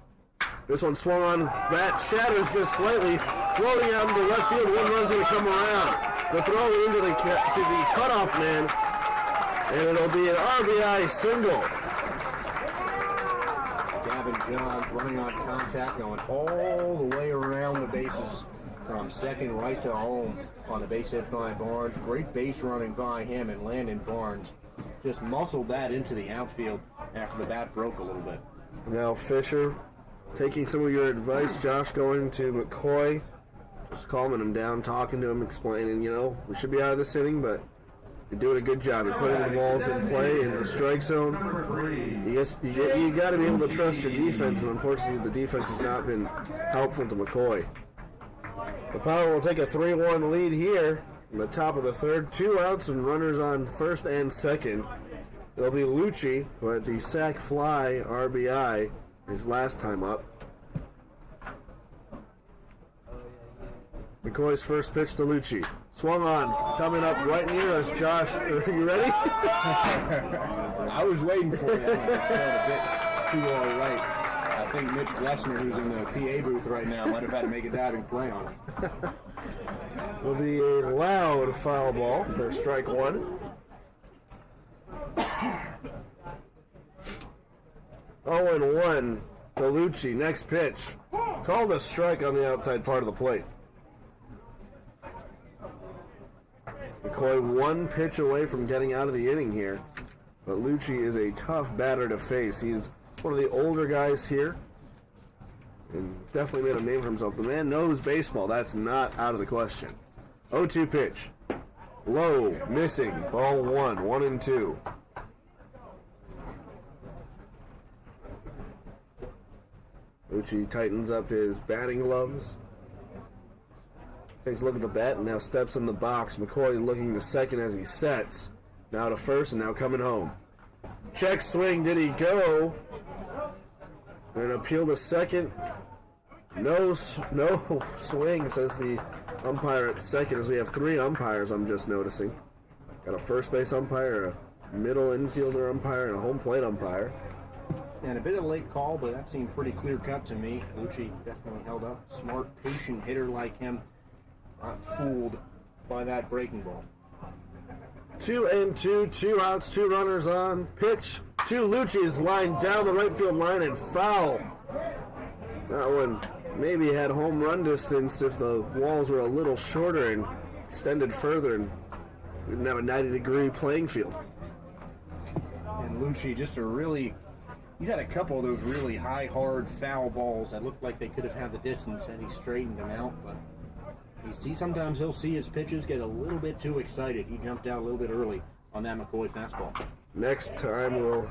Speaker 1: This one swung on, bat shatters just slightly, floating out into left field. 1 run's going to come around. The throw into the cutoff man, and it'll be an RBI single.
Speaker 2: Gavin Johns running on contact, going all the way around the bases from second right to home on the base hit by Barnes. Great base running by him, and Landon Barnes just muscled that into the outfield after the bat broke a little bit.
Speaker 1: Now Fisher taking some of your advice, Josh, going to McCoy, just calming him down, talking to him, explaining, we should be out of this inning, but you're doing a good job. You're putting the balls in play in the strike zone. You got to be able to trust your defense, and unfortunately the defense has not been helpful to McCoy. The Power will take a 3-1 lead here in the top of the third. 2 outs and runners on first and second. It'll be Lucci, who had the sac fly RBI his last time up. McCoy's first pitch to Lucci. Swung on, coming up right near us. Josh, are you ready?
Speaker 2: I was waiting for it. I was a bit too all right. I think Mitch Glessner, who's in the PA booth right now, might have had to make a diving play on it.
Speaker 1: Will be a loud foul ball for strike 1. 0-1 to Lucci. Next pitch. Called a strike on the outside part of the plate. McCoy 1 pitch away from getting out of the inning here. But Lucci is a tough batter to face. He's one of the older guys here, and definitely made a name for himself. The man knows baseball. That's not out of the question. 0-2 pitch. Low, missing, ball 1, 1-2. Lucci tightens up his batting gloves. Takes a look at the bat and now steps in the box. McCoy looking to second as he sets. Now to first and now coming home. Check swing, did he go? And appeal to second. No swing, says the umpire at second, as we have 3 umpires, I'm just noticing. Got a first base umpire, a middle infielder umpire, and a home plate umpire.
Speaker 2: And a bit of a late call, but that seemed pretty clear-cut to me. Lucci definitely held up. Smart, patient hitter like him. Not fooled by that breaking ball.
Speaker 1: 2-2, 2 outs, 2 runners on. Pitch to Lucci's line down the right field line and foul. That one maybe had home run distance if the walls were a little shorter and extended further and we didn't have a 90-degree playing field.
Speaker 2: And Lucci just he's had a couple of those really high, hard foul balls that looked like they could have had the distance had he straightened them out, but sometimes he'll see his pitches get a little bit too excited. He jumped out a little bit early on that McCoy fastball.
Speaker 1: Next time we'll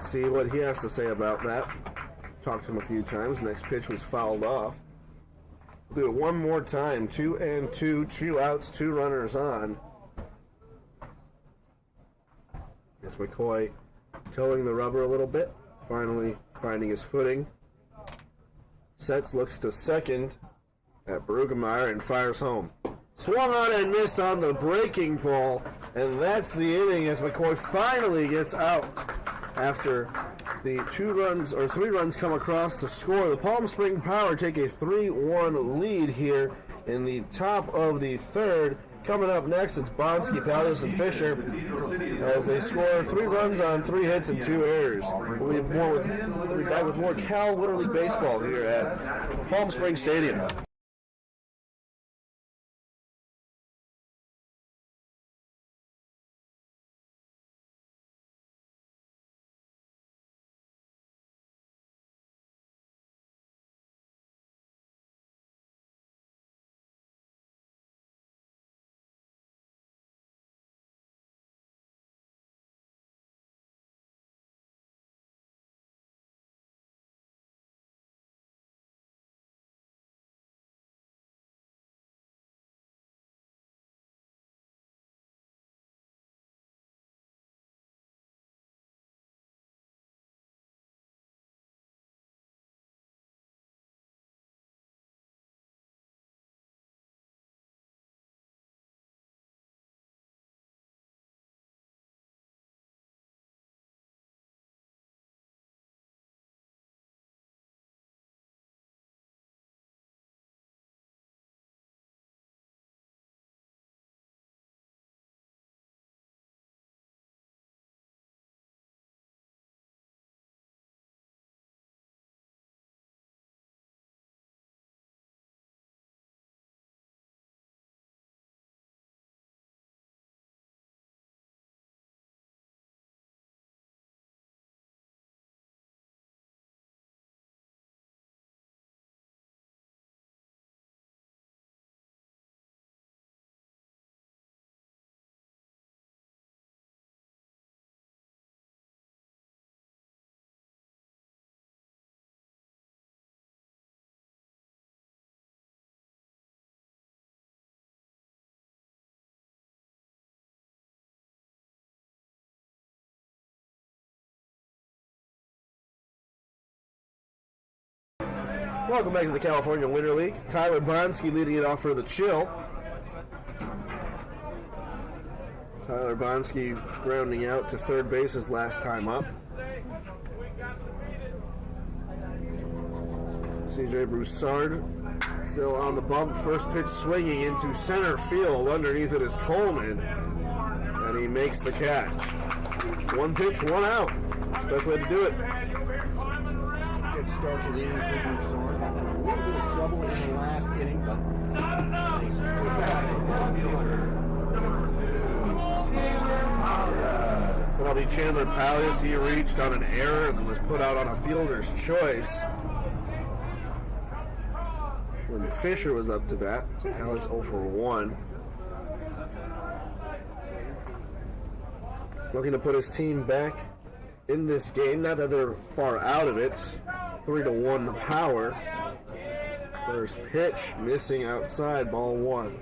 Speaker 1: see what he has to say about that. Talked to him a few times. Next pitch was fouled off. We'll do it one more time. 2-2, 2 outs, 2 runners on. Yes, McCoy towing the rubber a little bit. Finally finding his footing. Sets, looks to second at Brueggemeyer and fires home. Swung on and missed on the breaking ball, and that's the inning as McCoy finally gets out after the 3 runs come across to score. The Palm Spring Power take a 3-1 lead here in the top of the 3rd. Coming up next, it's Bonsky, Palace, and Fisher as they score 3 runs on 3 hits and 2 errors. We'll be back with more Cal Winter League baseball here at Palm Springs Stadium. Welcome back to the California Winter League. Tyler Bonsky leading it off for the Chill. Tyler Bonsky grounding out to third base his last time up. CJ Broussard still on the bump. First pitch swinging into center field. Underneath it is Coleman. And he makes the catch. 1 pitch, 1 out. That's the best way to do it.
Speaker 2: Good start to the inning for Broussard. Got a little bit of trouble in the last inning, but nice
Speaker 1: So that'll be Chandler Palias. He reached on an error and was put out on a fielder's choice when Fisher was up to bat. So Palias 0 for 1. Looking to put his team back in this game. Not that they're far out of it. 3-1 the Power. First pitch, missing outside, ball 1.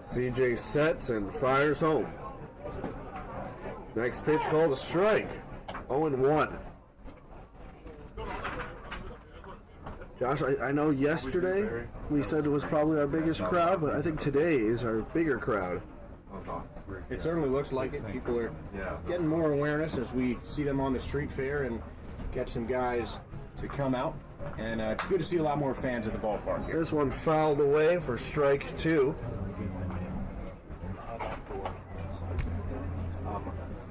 Speaker 1: CJ sets and fires home. Next pitch called a strike. 0-1. Josh, I know yesterday we said it was probably our biggest crowd, but I think today is our bigger crowd.
Speaker 2: It certainly looks like it. People are getting more awareness as we see them on the street fair and get some guys to come out. And it's good to see a lot more fans at the ballpark here.
Speaker 1: This one fouled away for strike 2.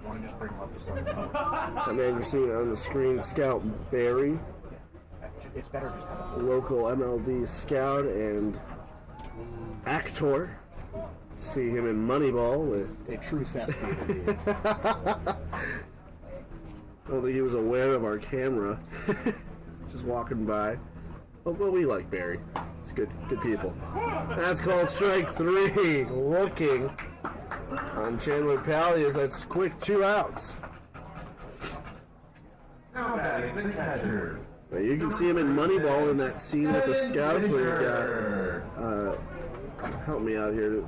Speaker 2: Want to just bring them up to something?
Speaker 1: And then you see on the screen Scout Barry,
Speaker 2: It's better just have a
Speaker 1: local MLB scout and actor. See him in Moneyball with.
Speaker 2: a true thespian.
Speaker 1: I don't think he was aware of our camera. Just walking by. But we like Barry. It's good people. That's called strike 3. Looking on Chandler Palias. That's quick 2 outs.
Speaker 3: Now batting the catcher.
Speaker 1: Now you can see him in Moneyball in that scene with the scouts where you got. Help me out here.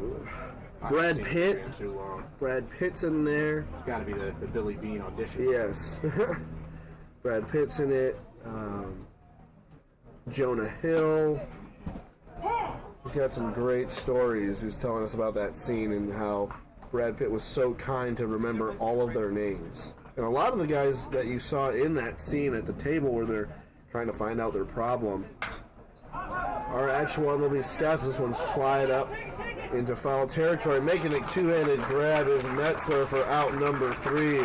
Speaker 1: Brad Pitt.
Speaker 2: Too long.
Speaker 1: Brad Pitt's in there.
Speaker 2: It's got to be the Billy Bean audition.
Speaker 1: Yes. Brad Pitt's in it. Jonah Hill. He's got some great stories. He was telling us about that scene and how Brad Pitt was so kind to remember all of their names. And a lot of the guys that you saw in that scene at the table where they're trying to find out their problem are actual MLB scouts. This one's flying up into foul territory, making a two-handed grab is Metzler for out number 3.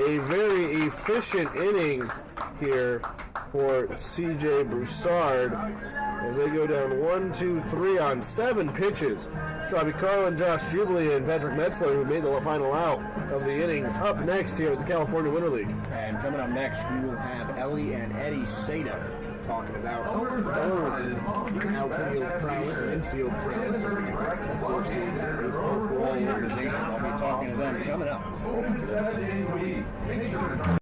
Speaker 1: A very efficient inning here for C.J. Broussard as they go down 1, 2, 3 on 7 pitches. Robbie Carlin, Josh Jubilee, and Patrick Metzler, who made the final out of the inning, up next here at the California Winter League.
Speaker 2: And coming up next, we will have Ellie and Eddie Seda talking about outfield prowess and infield prowess. And of course, the Baseball for All organization. I'll be talking to them coming up.
Speaker 3: 7 days a week. Make sure.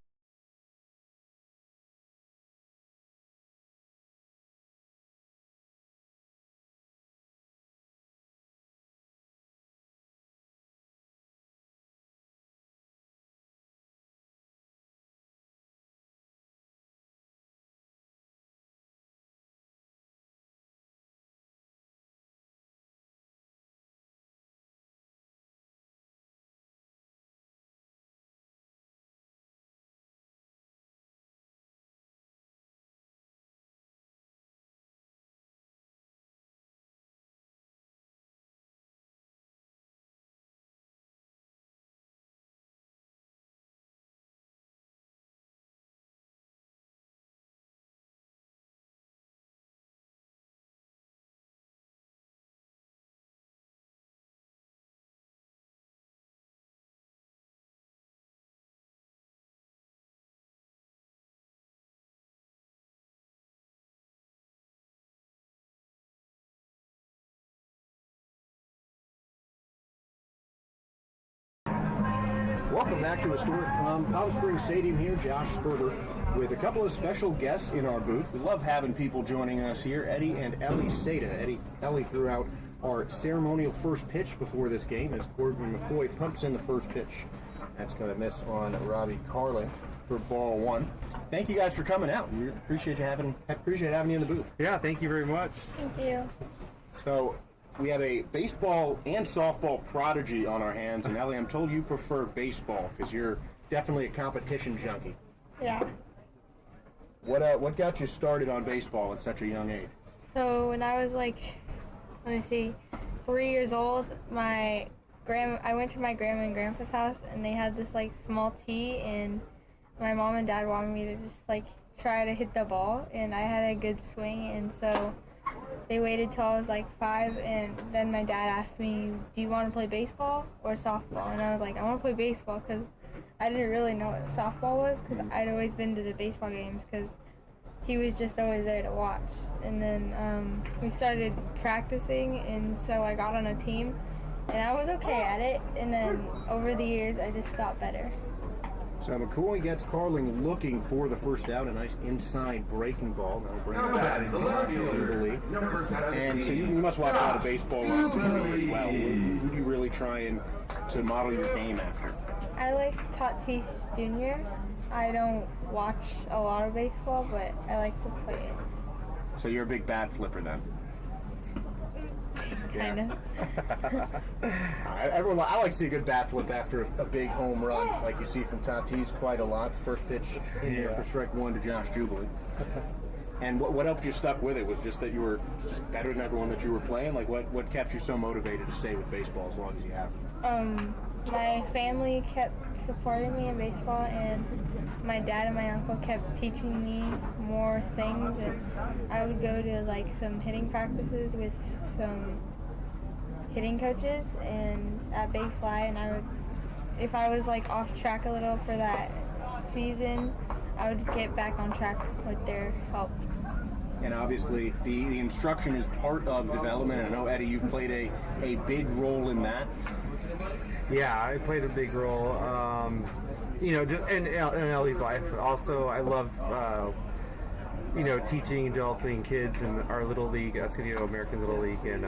Speaker 2: Welcome back to historic Palm Springs Stadium here. Josh Sperber with a couple of special guests in our booth. We love having people joining us here. Eddie and Ellie Seda. Ellie threw out our ceremonial first pitch before this game as Corbin McCoy pumps in the first pitch. That's going to miss on Robbie Carlin for ball 1. Thank you guys for coming out. We appreciate having you in the booth.
Speaker 4: Yeah, thank you very much.
Speaker 5: Thank you.
Speaker 2: So we have a baseball and softball prodigy on our hands, and Ellie, I'm told you prefer baseball because you're definitely a competition junkie.
Speaker 5: Yeah.
Speaker 2: What got you started on baseball at such a young age?
Speaker 5: So when I was like, 3 years old, I went to my grandma and grandpa's house, and they had this like small tee, and my mom and dad wanted me to just like try to hit the ball, and I had a good swing, and so they waited till I was like 5, and then my dad asked me, do you want to play baseball or softball? And I was like, I want to play baseball because I didn't really know what softball was because I'd always been to the baseball games because he was just always there to watch. And then we started practicing, and so I got on a team, and I was okay at it. And then over the years, I just got better.
Speaker 2: So McCoy gets Carling looking for the first down, a nice inside breaking ball. Now bring it back to Jubilee. And so you must watch a lot of baseball on TV as well. Who do you really try to model your game after?
Speaker 5: I like Tatis Jr. I don't watch a lot of baseball, but I like to play it.
Speaker 2: So you're a big bat flipper then?
Speaker 5: Kind of.
Speaker 2: I like to see a good bat flip after a big home run, like you see from Tatis quite a lot. First pitch in there for strike one to Josh Jubilee. And what helped you stuck with it was just that you were just better than everyone that you were playing? Like what kept you so motivated to stay with baseball as long as you have?
Speaker 5: My family kept supporting me in baseball, and my dad and my uncle kept teaching me more things, and I would go to like some hitting practices with some hitting coaches and at Big Fly, and I would, if I was like off track a little for that season, I would get back on track with their help.
Speaker 2: And obviously the instruction is part of development. I know, Eddie, you've played a big role in that.
Speaker 4: Yeah, I played a big role, in Ellie's life. Also, I love, teaching and developing kids in our Little League, Escondido American Little League, and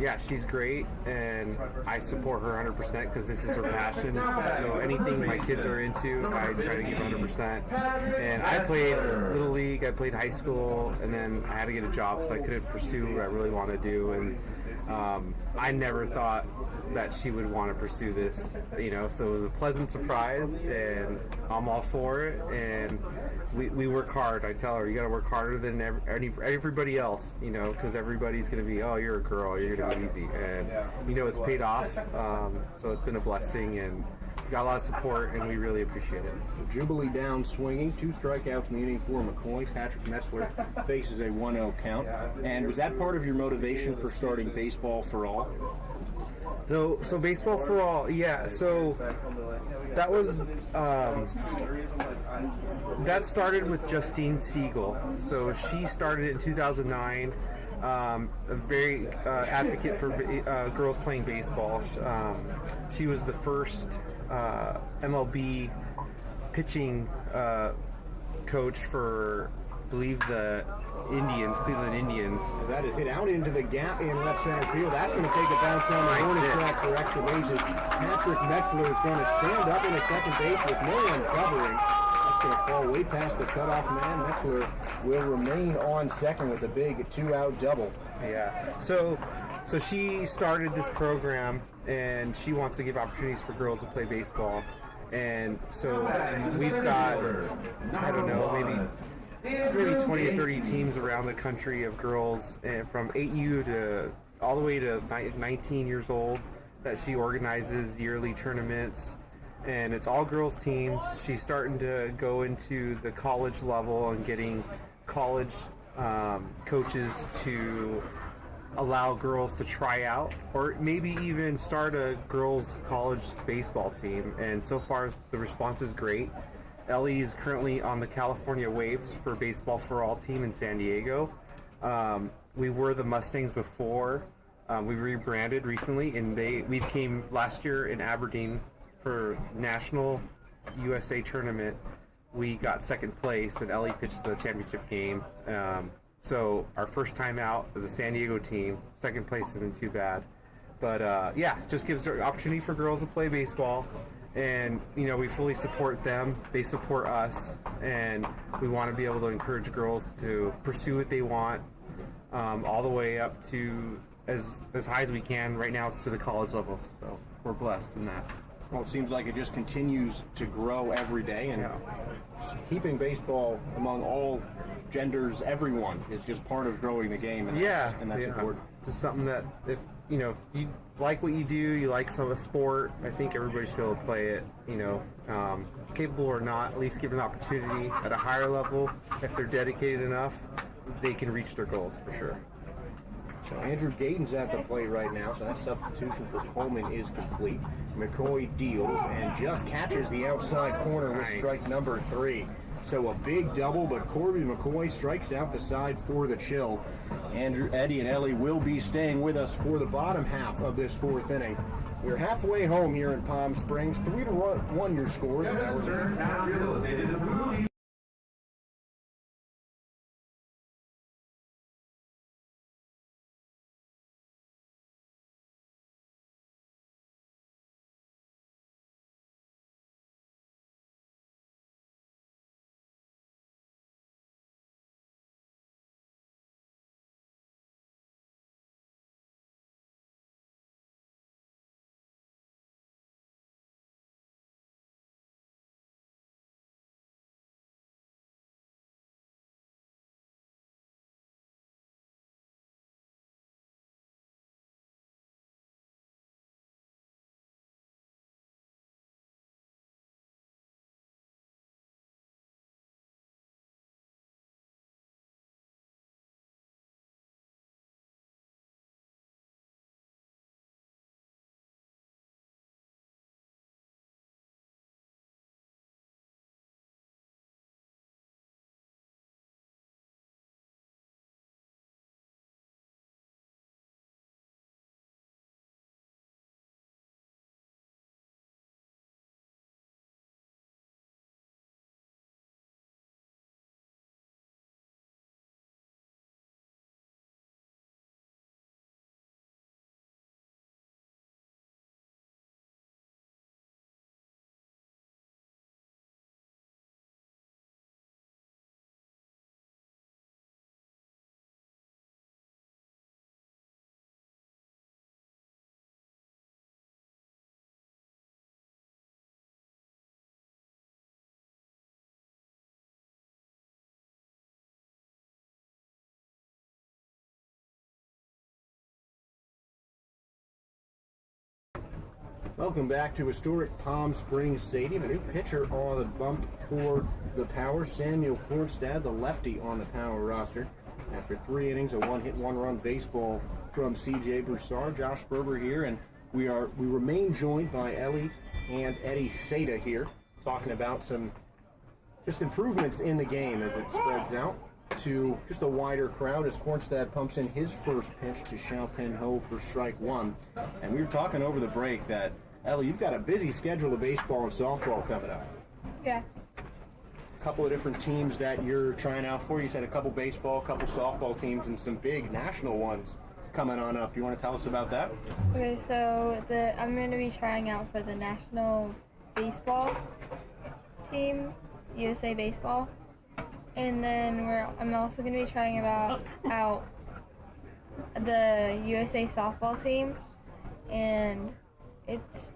Speaker 4: yeah, she's great, and I support her 100% because this is her passion. So anything my kids are into, I try to give 100%. And I played Little League, I played high school, and then I had to get a job, so I couldn't pursue what I really want to do. And I never thought that she would want to pursue this, so it was a pleasant surprise, and I'm all for it. And we work hard. I tell her, you got to work harder than everybody else, because everybody's going to be, oh, you're a girl, you're going to be easy. And, it's paid off, so it's been a blessing, and got a lot of support, and we really appreciate it.
Speaker 2: Jubilee down swinging, 2 strikeouts in the inning for McCoy. Patrick Metzler faces a 1-0 count. And was that part of your motivation for starting Baseball for All?
Speaker 4: So Baseball for All, yeah. So that was that started with Justine Siegel. So she started in 2009. A very advocate for girls playing baseball. She was the first MLB pitching coach for, I believe, the Cleveland Indians.
Speaker 2: That is hit out into the gap in left center field. That's going to take a bounce on the warning track for extra bases. Patrick Metzler is going to stand up in a second base with no one covering. That's going to fall way past the cutoff man. Metzler will remain on second with a big 2-out double.
Speaker 4: Yeah. So she started this program, and she wants to give opportunities for girls to play baseball. And so we've got, I don't know, maybe 20 or 30 teams around the country of girls, from 8U to all the way to 19 years old, that she organizes yearly tournaments. And it's all girls teams. She's starting to go into the college level and getting college coaches to allow girls to try out, or maybe even start a girls college baseball team. And so far the response is great. Ellie is currently on the California Waves for Baseball for All team in San Diego. We were the Mustangs before. We rebranded recently, and we came last year in Aberdeen for National USA Tournament. We got second place, and Ellie pitched the championship game. So our first time out as a San Diego team, second place isn't too bad. But just gives an opportunity for girls to play baseball. And, we fully support them. They support us. And we want to be able to encourage girls to pursue what they want, all the way up to as high as we can. Right now it's to the college level. So we're blessed in that.
Speaker 2: Well, it seems like it just continues to grow every day. And keeping baseball among all genders, everyone, is just part of growing the game. And that's important.
Speaker 4: Just something that if you like what you do, you like some of the sport, I think everybody should be able to play it, capable or not, at least given the opportunity at a higher level. If they're dedicated enough, they can reach their goals for sure.
Speaker 2: So Andrew Gayton's at the plate right now, so that substitution for Coleman is complete. McCoy deals and just catches the outside corner with strike number 3. So a big double, but Corby McCoy strikes out the side for the Chill. Andrew, Eddie, and Ellie will be staying with us for the bottom half of this fourth inning. We're halfway home here in Palm Springs. 3-1 your score.
Speaker 3: Kevin Stern, Town Real Estate is a boutique.
Speaker 2: Welcome back to historic Palm Springs Stadium. A new pitcher on the bump for the Power. Samuel Kornstad, the lefty on the Power roster. After 3 innings, a 1-hit, 1-run baseball from C.J. Broussard. Josh Sperber here, and we remain joined by Ellie and Eddie Seda here, talking about some just improvements in the game as it spreads out to just a wider crowd as Kornstad pumps in his first pitch to Xiao Pen Ho for strike one. And we were talking over the break that, Ellie, you've got a busy schedule of baseball and softball coming up.
Speaker 5: Yeah.
Speaker 2: A couple of different teams that you're trying out for. You said a couple baseball, a couple softball teams, and some big national ones coming on up. You want to tell us about that?
Speaker 5: Okay, so I'm going to be trying out for the national baseball team, USA Baseball. And then I'm also going to be trying out the USA softball team. And it's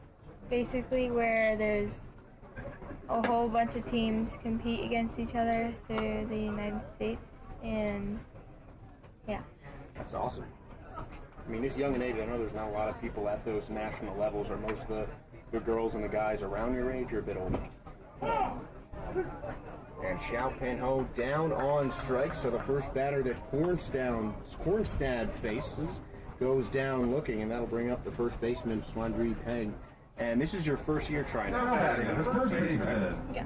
Speaker 5: basically where there's a whole bunch of teams compete against each other through the United States. And yeah.
Speaker 2: That's awesome. I mean, this young in age, I know there's not a lot of people at those national levels. Are most of the girls and the guys around your age or a bit older? And Xiao Pen Ho down on strike, so the first batter that Kornstad faces goes down looking, and that'll bring up the first baseman, Swandri Peng. And this is your first year trying out.
Speaker 5: Yeah.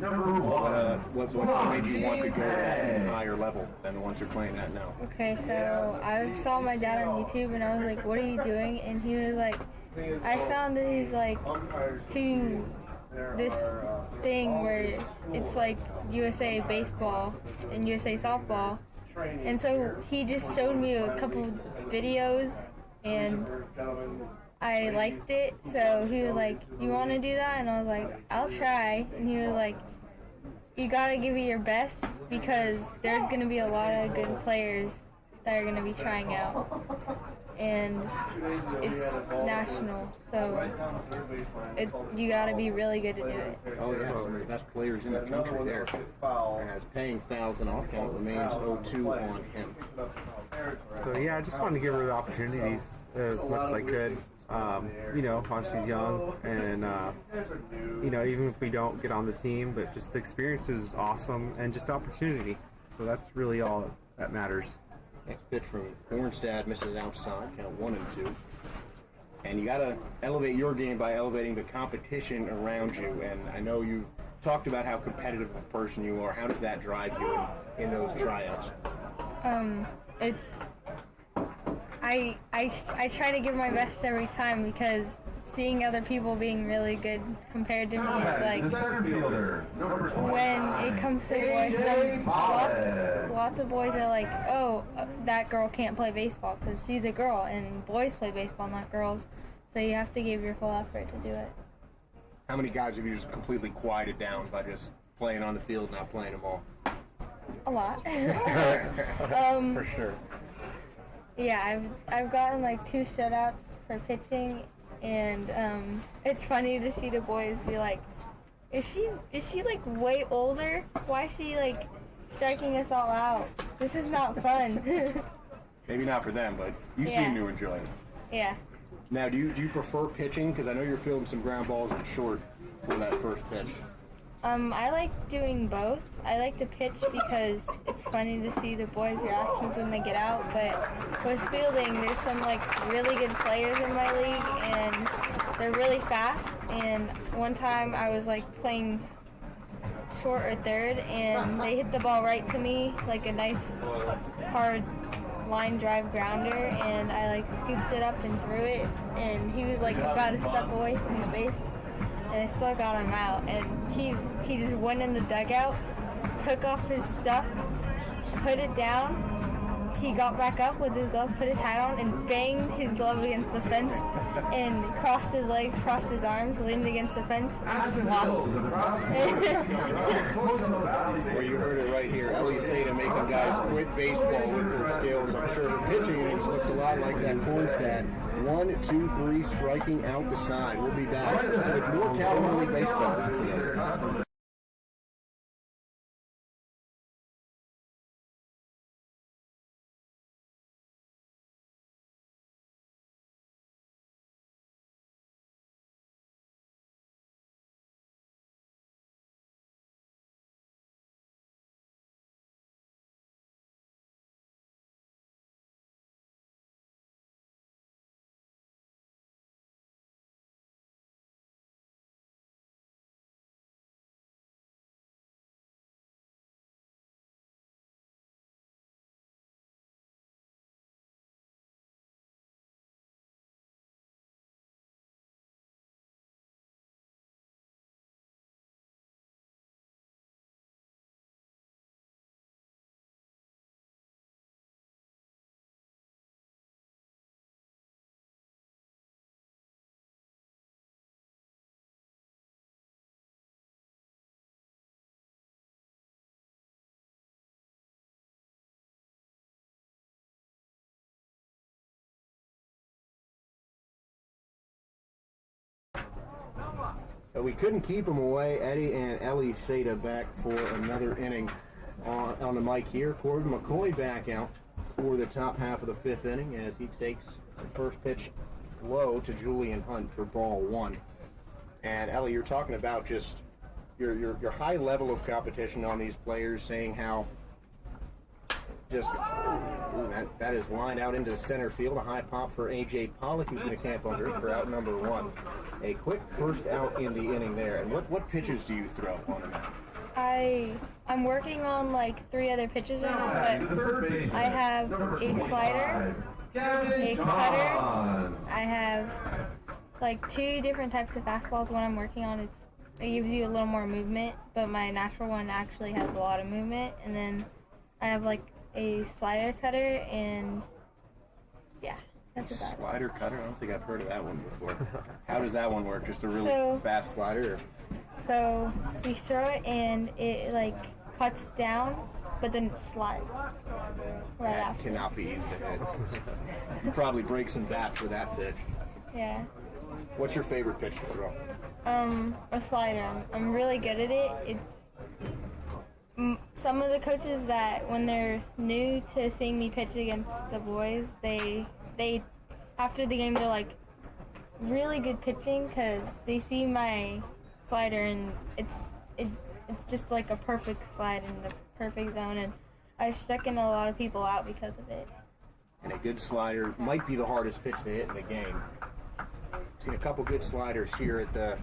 Speaker 2: What made you want to go at a higher level than the ones you're playing at now?
Speaker 5: Okay, so I saw my dad on YouTube, and I was like, what are you doing? And he was like, I found these like this thing where it's like USA baseball and USA softball, and so he just showed me a couple videos and I liked it, so he was like, you want to do that? And I was like, I'll try. And he was like, you gotta give it your best because there's gonna be a lot of good players that are gonna be trying out, and it's national, so you gotta be really good to do it.
Speaker 2: Oh yeah, some of the best players in the country there. And as Peng fouls an off count, remains 0-2 on him.
Speaker 4: So yeah, I just wanted to give her the opportunities as much as I could. While she's young, and even if we don't get on the team, but just the experience is awesome and just opportunity. So that's really all that matters.
Speaker 2: Next pitch from Kornstad misses outside, count 1-2. And you got to elevate your game by elevating the competition around you. And I know you've talked about how competitive a person you are. How does that drive you in those tryouts?
Speaker 5: It's I try to give my best every time because seeing other people being really good compared to me is like when it comes to boys, lots of boys are like, oh, that girl can't play baseball because she's a girl, and boys play baseball, not girls. So you have to give your full effort to do it.
Speaker 2: How many guys have you just completely quieted down by just playing on the field, not playing them all?
Speaker 5: A lot.
Speaker 4: For sure.
Speaker 5: Yeah, I've gotten like 2 shutouts for pitching, and it's funny to see the boys be like, is she like way older? Why is she like striking us all out? This is not fun.
Speaker 2: Maybe not for them, but you
Speaker 5: Yeah.
Speaker 2: seem to enjoy it.
Speaker 5: Yeah.
Speaker 2: Now, do you prefer pitching? Because I know you're fielding some ground balls at short for that first pitch.
Speaker 5: I like doing both. I like to pitch because it's funny to see the boys' reactions when they get out, but with fielding, there's some like really good players in my league, and they're really fast. And one time I was like playing short or third, and they hit the ball right to me, like a nice hard line drive grounder, and I like scooped it up and threw it, and he was like about a step away from the base, and I still got him out, and he just went in the dugout, took off his stuff, put it down, he got back up with his glove, put his hat on, and banged his glove against the fence, and crossed his legs, crossed his arms, leaned against the fence, and just walked.
Speaker 2: Well, you heard it right here. Ellie Seda making guys quit baseball with their skills. I'm sure her pitching innings looked a lot like that Cornstad. 1, 2, 3, striking out the side. We'll be back with more California baseball after this. So we couldn't keep them away. Eddie and Ellie Seda back for another inning on the mic here. Corbin McCoy back out for the top half of the 5th inning as he takes the first pitch low to Julian Hunt for ball 1. And Ellie, you're talking about just your high level of competition on these players, saying how just that is lined out into center field. A high pop for A.J. Pollock, who's going to camp under it for out number 1. A quick first out in the inning there. And what pitches do you throw on the mound?
Speaker 5: I'm working on like 3 other pitches right now, but I have a slider, a cutter, I have like 2 different types of fastballs. One I'm working on, it gives you a little more movement, but my natural one actually has a lot of movement. And then I have like a slider cutter, and yeah, that's about it.
Speaker 2: Slider cutter? I don't think I've heard of that one before. How does that one work? Just a really fast slider?
Speaker 5: So we throw it and it like cuts down, but then it slides right
Speaker 2: That
Speaker 5: after.
Speaker 2: cannot be easy to hit. You probably break some bats for that pitch.
Speaker 5: Yeah.
Speaker 2: What's your favorite pitch to throw?
Speaker 5: A slider. I'm really good at it. It's some of the coaches that when they're new to seeing me pitch against the boys, they after the game they're like, really good pitching, because they see my slider and it's just like a perfect slide in the perfect zone, and I've struck in a lot of people out because of it.
Speaker 2: And a good slider might be the hardest pitch to hit in the game. Seen a couple good sliders here at the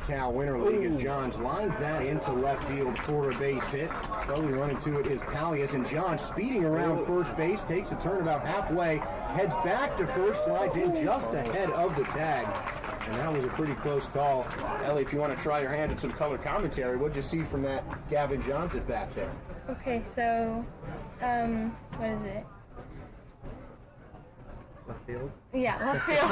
Speaker 2: Cal Winter League as Johns lines that into left field for a base hit. Slowly running to it is Palias, and Johns speeding around first base, takes a turn about halfway, heads back to first, slides in just ahead of the tag. And that was a pretty close call. Ellie, if you want to try your hand at some color commentary, what'd you see from that Gavin Johns at bat there?
Speaker 5: Okay, so, what is it?
Speaker 4: Left field.
Speaker 5: Yeah, left field.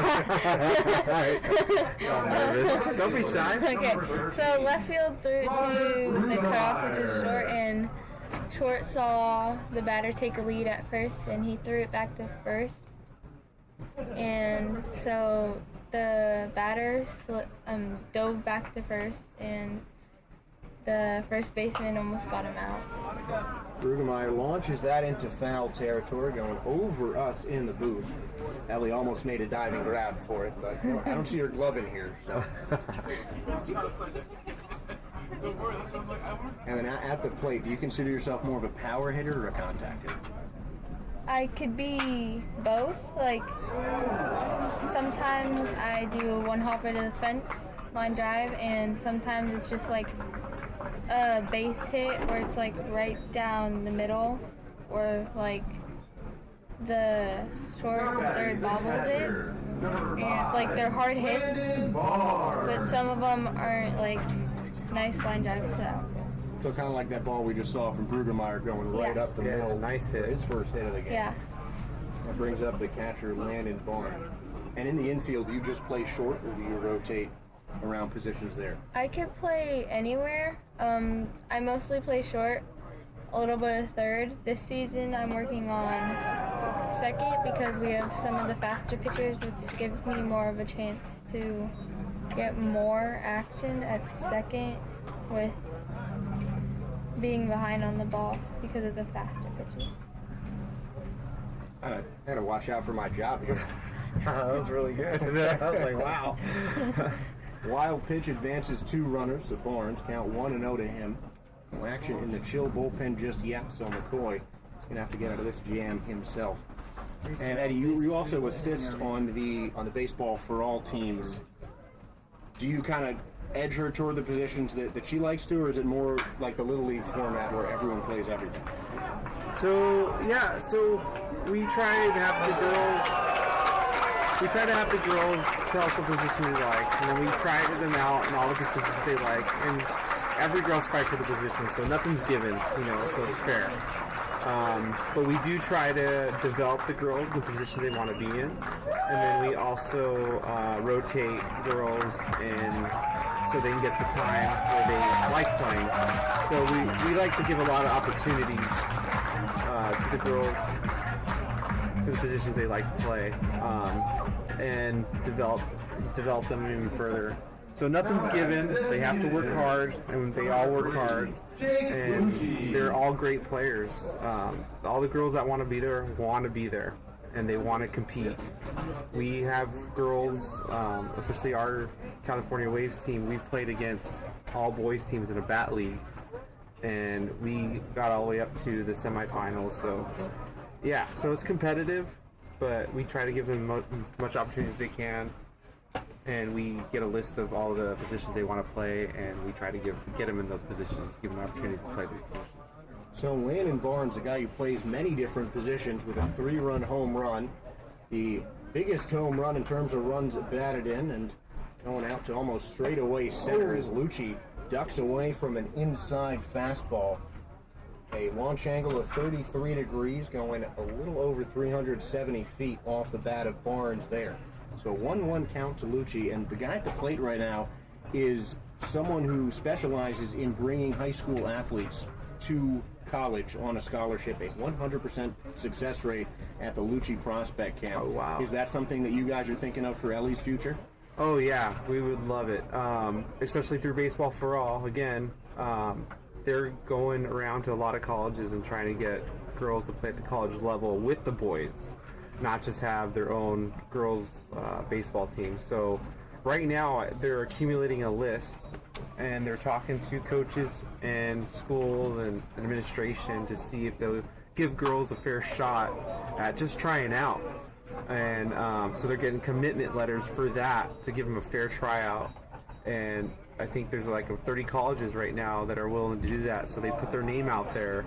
Speaker 4: I'm nervous. Don't be shy.
Speaker 5: Okay, so left field threw to the cutoff, which is short, and short saw the batter take a lead at first, and he threw it back to first. And so the batter dove back to first, and the first baseman almost got him out.
Speaker 2: Brueggemeyer launches that into foul territory, going over us in the booth. Ellie almost made a diving grab for it, but I don't see her glove in here. So. And then at the plate, do you consider yourself more of a power hitter or a contact hitter?
Speaker 5: I could be both. Like, sometimes I do a one hopper to the fence, line drive, and sometimes it's just like a base hit where it's like right down the middle, or like the short third bobbles it. And like they're hard hits, but some of them aren't like nice line drives to out.
Speaker 2: So kind of like that ball we just saw from Brueggemeyer going right up the middle.
Speaker 4: Nice hit.
Speaker 2: His first hit of the game.
Speaker 5: Yeah.
Speaker 2: That brings up the catcher, Landon Barn. And in the infield, do you just play short, or do you rotate around positions there?
Speaker 5: I could play anywhere. I mostly play short, a little bit of third. This season I'm working on second because we have some of the faster pitchers, which gives me more of a chance to get more action at second with being behind on the ball because of the faster pitches.
Speaker 2: I had to watch out for my job here.
Speaker 4: That was really good. I was like, wow.
Speaker 2: Wild pitch advances 2 runners to Barnes. Count 1-0 to him. No action in the chill bullpen just yet, so McCoy is going to have to get out of this jam himself. And Eddie, you also assist on the baseball for all teams. Do you kind of edge her toward the positions that she likes to, or is it more like the Little League format where everyone plays everything?
Speaker 4: So we try to have the girls tell us what position they like, and then we try to get them out in all the positions they like, and every girl's fight for the position, so nothing's given, so it's fair. But we do try to develop the girls in the position they want to be in, and then we also rotate girls and so they can get the time where they like playing. So we like to give a lot of opportunities to the girls to the positions they like to play, and develop them even further. So nothing's given. They have to work hard, and they all work hard, and they're all great players. All the girls that want to be there, and they want to compete. We have girls, especially our California Waves team, we've played against all boys teams in a bat league, and we got all the way up to the semifinals. So yeah, so it's competitive, but we try to give them much opportunity as they can, and we get a list of all the positions they want to play, and we try to get them in those positions, give them opportunities to play those positions.
Speaker 2: So Landon Barnes, a guy who plays many different positions with a 3-run home run, the biggest home run in terms of runs batted in, and going out to almost straightaway center as Lucci ducks away from an inside fastball. A launch angle of 33 degrees, going a little over 370 feet off the bat of Barnes there. So 1-1 count to Lucci, and the guy at the plate right now is someone who specializes in bringing high school athletes to college on a scholarship, a 100% success rate at the Lucci Prospect Camp.
Speaker 4: Oh, wow.
Speaker 2: Is that something that you guys are thinking of for Ellie's future?
Speaker 4: Oh yeah, we would love it, especially through Baseball for All. Again, they're going around to a lot of colleges and trying to get girls to play at the college level with the boys, not just have their own girls baseball team. So right now they're accumulating a list, and they're talking to coaches and schools and administration to see if they'll give girls a fair shot at just trying out. And so they're getting commitment letters for that, to give them a fair tryout and I think there's like 30 colleges right now that are willing to do that. So they put their name out there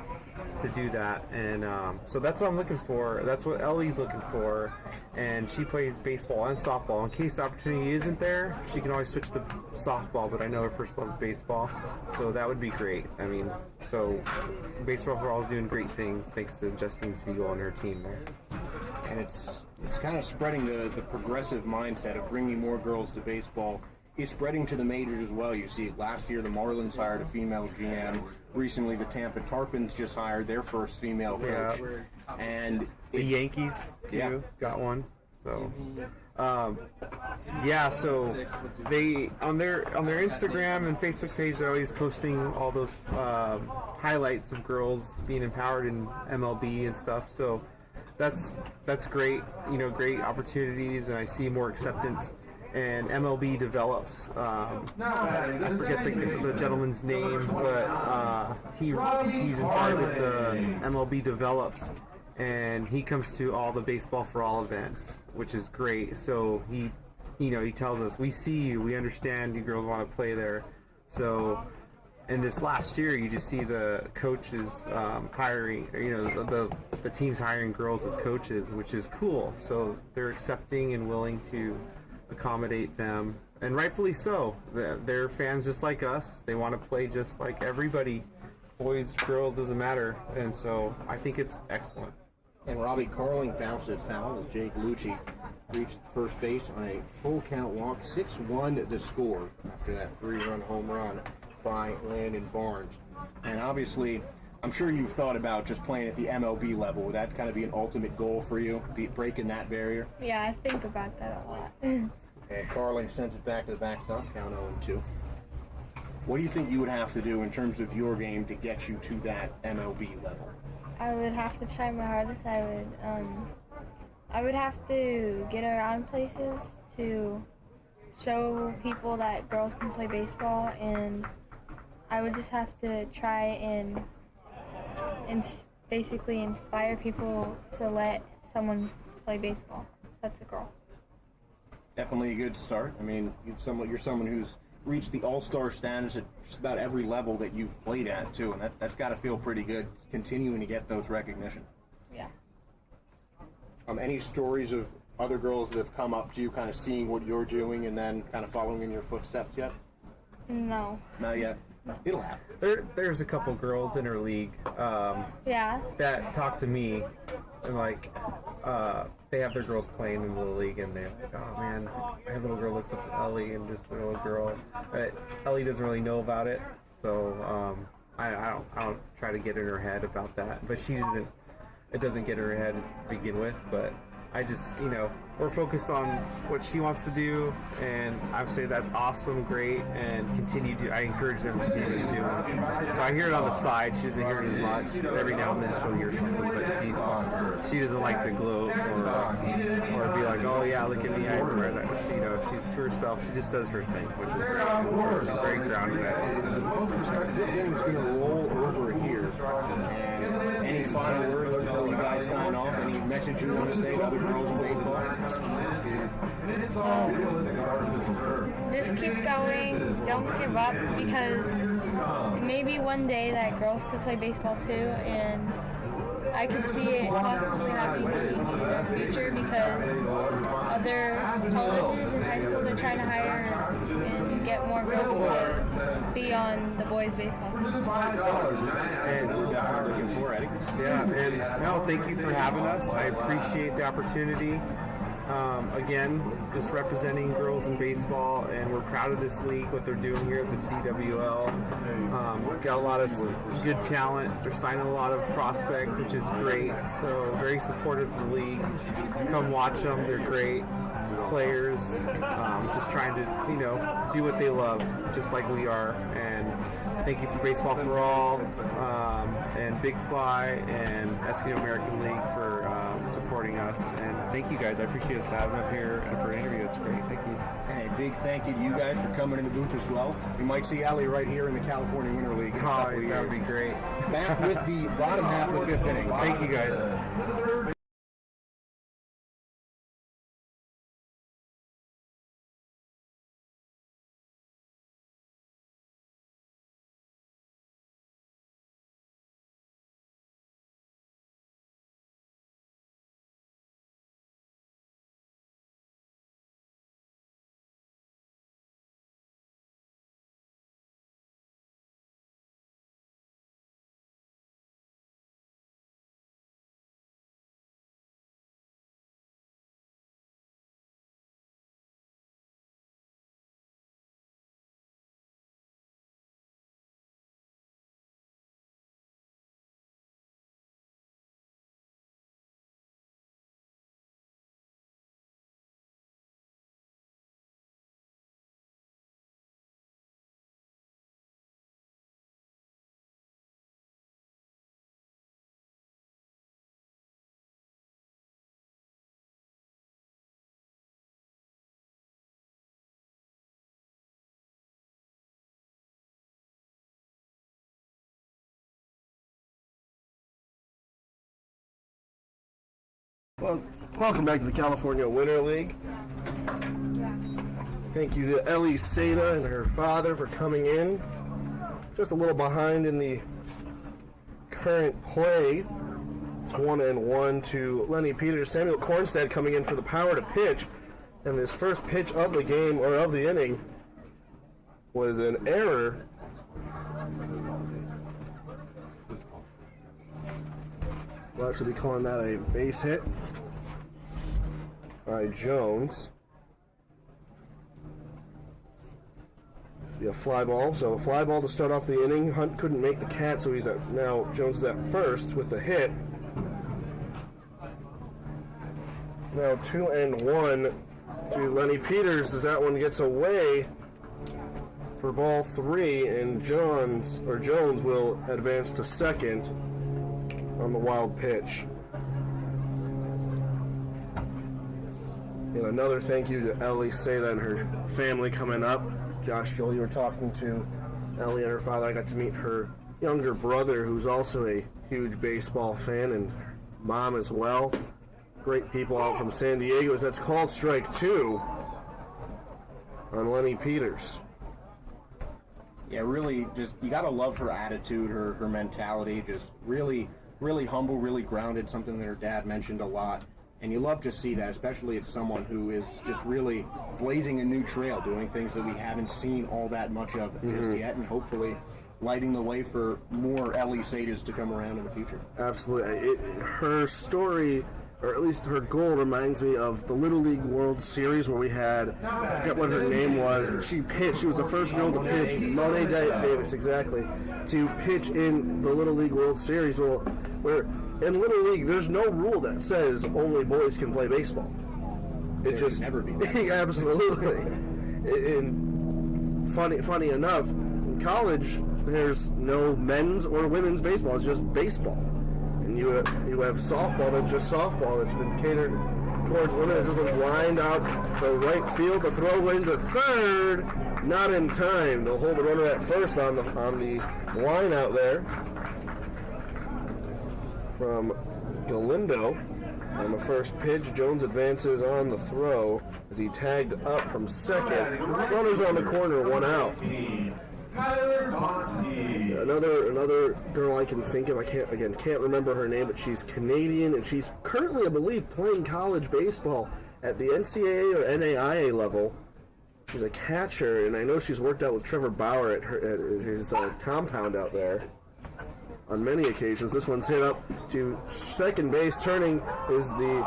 Speaker 4: to do that, and so that's what I'm looking for. That's what Ellie's looking for, and she plays baseball and softball. In case the opportunity isn't there, she can always switch to softball, but I know her first love is baseball, so that would be great. I mean, so Baseball for All is doing great things thanks to Justine Siegel and her team there.
Speaker 2: And it's kind of spreading the progressive mindset of bringing more girls to baseball. It's spreading to the majors as well. You see, last year the Marlins hired a female GM. Recently, the Tampa Tarpons just hired their first female coach.
Speaker 4: Yeah.
Speaker 2: And
Speaker 4: The Yankees too got one. So so they on their Instagram and Facebook page, they're always posting all those highlights of girls being empowered in MLB and stuff. So that's great. Great opportunities, and I see more acceptance. And MLB develops. I forget the gentleman's name, but he's in charge of the MLB develops, and he comes to all the Baseball for All events, which is great. So he tells us, we see you, we understand you girls want to play there. So in this last year, you just see the coaches hiring, the teams hiring girls as coaches, which is cool. So they're accepting and willing to accommodate them, and rightfully so. They're fans just like us. They want to play just like everybody. Boys, girls, doesn't matter. And so I think it's excellent.
Speaker 2: And Robbie Carling bounced it foul as Jake Lucci reached first base on a full count walk. 6-1 the score after that 3-run home run by Landon Barnes. And obviously, I'm sure you've thought about just playing at the MLB level. Would that kind of be an ultimate goal for you, breaking that barrier?
Speaker 5: Yeah, I think about that a lot.
Speaker 2: And Carling sends it back to the backstop, count 0-2. What do you think you would have to do in terms of your game to get you to that MLB level?
Speaker 5: I would have to try my hardest. I would have to get around places to show people that girls can play baseball, and I would just have to try and basically inspire people to let someone play baseball. That's a girl.
Speaker 2: Definitely a good start. I mean, you're someone who's reached the all-star status at just about every level that you've played at, too, and that's got to feel pretty good, continuing to get those recognition.
Speaker 5: Yeah.
Speaker 2: Any stories of other girls that have come up to you, kind of seeing what you're doing and then kind of following in your footsteps yet?
Speaker 5: No.
Speaker 2: Not yet. It'll happen.
Speaker 4: There's a couple girls in our league that talk to me, and they have their girls playing in the little league, and they're like, oh man, my little girl looks up to Ellie, and this little girl, Ellie doesn't really know about it, so I don't try to get in her head about that, but it doesn't get in her head to begin with, but I just, we're focused on what she wants to do, and I say that's awesome, great, and I encourage them to continue to do it. So I hear it on the side. She doesn't hear it as much. Every now and then she'll hear something, but she doesn't like to gloat or be like, oh yeah, look at me, I inspire that. She's to herself. She just does her thing, which is great. So she's very grounded at it.
Speaker 2: Fifth inning's going to roll over here, and any final words before you guys sign off? Any message you want to say to other girls in baseball?
Speaker 5: Just keep going. Don't give up, because maybe one day that girls could play baseball too, and I could see it possibly happening in the future, because other colleges and high schools are trying to hire and get more girls to be on the boys' baseball team.
Speaker 2: And we're definitely looking for it.
Speaker 4: Yeah, and no, thank you for having us. I appreciate the opportunity. Again, just representing girls in baseball, and we're proud of this league, what they're doing here at the CWL. Got a lot of good talent. They're signing a lot of prospects, which is great. So very supportive of the league. Come watch them. They're great players. Just trying to, do what they love, just like we are. And thank you for Baseball for All, and Big Fly, and Eskimo American League for supporting us. And thank you guys. I appreciate us having up here and for an interview. It's great. Thank you.
Speaker 2: And a big thank you to you guys for coming in the booth as well. We might see Ellie right here in the California Winter League in a couple of years.
Speaker 4: That would be great.
Speaker 2: Back with the bottom half of the fifth inning.
Speaker 4: Thank you guys.
Speaker 1: Well, welcome back to the California Winter League. Thank you to Ellie Seda and her father for coming in. Just a little behind in the current play. It's 1-1 to Lenny Peters. Samuel Kornstead coming in for the power to pitch. And this first pitch of the game, or of the inning, was an error. We'll actually be calling that a base hit by Jones. Be a fly ball. So a fly ball to start off the inning. Hunt couldn't make the catch, so now Jones is at first with the hit. Now 2-1 to Lenny Peters as that one gets away for ball 3, and Jones will advance to second on the wild pitch. And another thank you to Ellie Seda and her family coming up. Josh, Joel, you were talking to Ellie and her father. I got to meet her younger brother, who's also a huge baseball fan, and mom as well. Great people out from San Diego. That's called strike 2 on Lenny Peters.
Speaker 2: Yeah, really, just you gotta love her attitude, her mentality. Just really, really humble, really grounded. Something that her dad mentioned a lot, and you love to see that, especially if someone who is just really blazing a new trail, doing things that we haven't seen all that much of just yet, and hopefully lighting the way for more Ellie Sedas to come around in the future.
Speaker 1: Absolutely, her story, or at least her goal, reminds me of the Little League World Series where we had, I forgot what her name was, but she pitched. She was the first girl to pitch, Monet Davis, exactly, to pitch in the Little League World Series. Well, where in Little League, there's no rule that says only boys can play baseball. It just
Speaker 2: never be.
Speaker 1: Absolutely. And funny enough, in college, there's no men's or women's baseball. It's just baseball. And you have softball that's just softball that's been catered towards women. As this one's lined out to right field, the throw into third, not in time. They'll hold the runner at first on the line out there from Galindo. On the first pitch, Jones advances on the throw as he tagged up from second. Runners on the corner, 1 out. Another girl I can think of, I can't remember her name, but she's Canadian, and she's currently, I believe, playing college baseball at the NCAA or NAIA level. She's a catcher, and I know she's worked out with Trevor Bauer at his compound out there on many occasions. This one's hit up to second base. Turning is the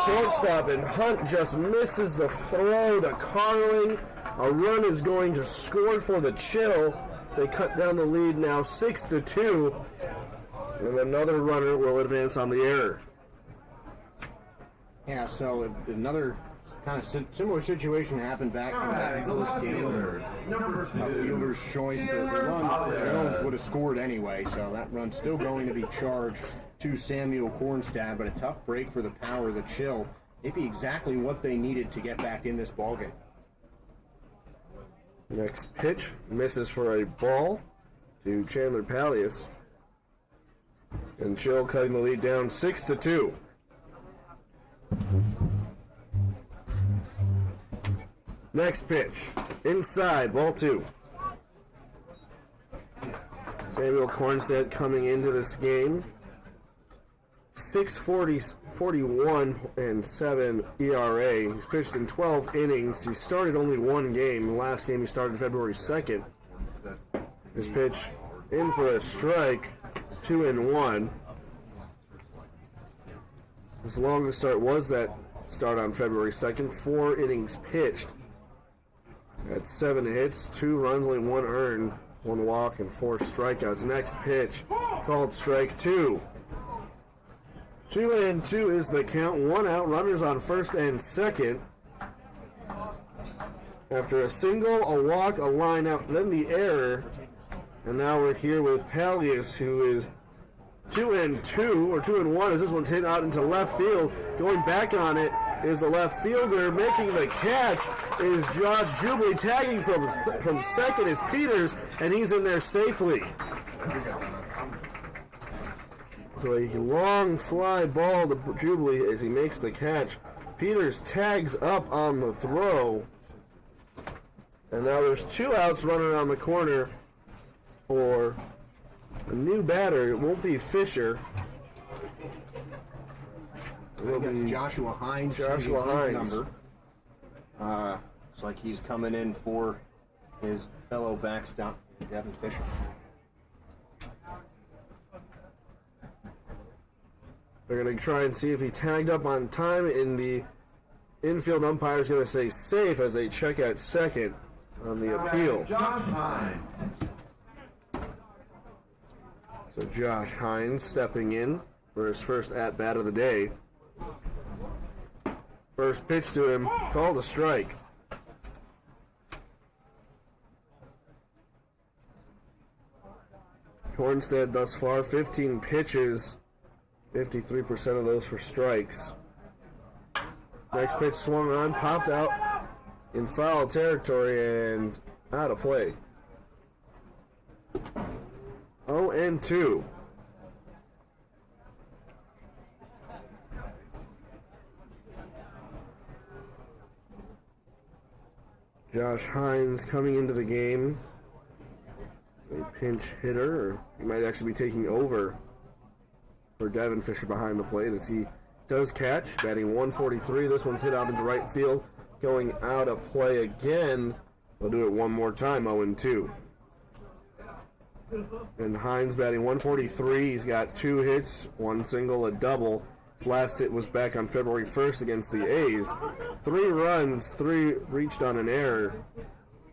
Speaker 1: shortstop, and Hunt just misses the throw to Carling. A run is going to score for the Chill. They cut down the lead now 6-2, and another runner will advance on the error.
Speaker 2: Yeah, so another kind of similar situation happened back in that first game. A fielder's choice. The run Jones would have scored anyway, so that run's still going to be charged to Samuel Kornstad, but a tough break for the Power of the Chill. Maybe exactly what they needed to get back in this ballgame.
Speaker 1: Next pitch misses for a ball to Chandler Palias. And Chill cutting the lead down 6-2. Next pitch, inside, ball 2. Samuel Kornstead coming into this game. 6.41 ERA. He's pitched in 12 innings. He started only one game. The last game he started February 2nd. His pitch in for a strike, 2-1. His longest start was that start on February 2nd. 4 innings pitched. Had 7 hits, 2 runs, only 1 earned, 1 walk, and 4 strikeouts. Next pitch called strike 2. 2-2 is the count. 1 out. Runners on first and second. After a single, a walk, a line out, then the error. And now we're here with Palias, who is 2-2, or 2-1, as this one's hit out into left field. Going back on it is the left fielder. Making the catch is Josh Jubilee. Tagging from second is Peters, and he's in there safely. So a long fly ball to Jubilee as he makes the catch. Peters tags up on the throw. And now there's 2 outs running around the corner for a new batter. It won't be Fisher.
Speaker 2: I think that's Joshua Hines.
Speaker 1: Joshua Hines.
Speaker 2: Number. Looks like he's coming in for his fellow backstop, Devin Fisher.
Speaker 1: They're going to try and see if he tagged up on time, and the infield umpire is going to say safe as they check at second on the appeal.
Speaker 3: Josh Hines.
Speaker 1: So Josh Hines stepping in for his first at-bat of the day. First pitch to him, called a strike. Hornstead thus far, 15 pitches, 53% of those for strikes. Next pitch swung on, popped out in foul territory and out of play. 0-2. Josh Hines coming into the game, a pinch hitter, or he might actually be taking over for Devin Fisher behind the plate as he does catch, batting 143. This one's hit out into right field, going out of play again. They'll do it one more time, 0-2. And Hines batting 143. He's got 2 hits, 1 single, a double. His last hit was back on February 1st against the A's. 3 runs, 3 reached on an error.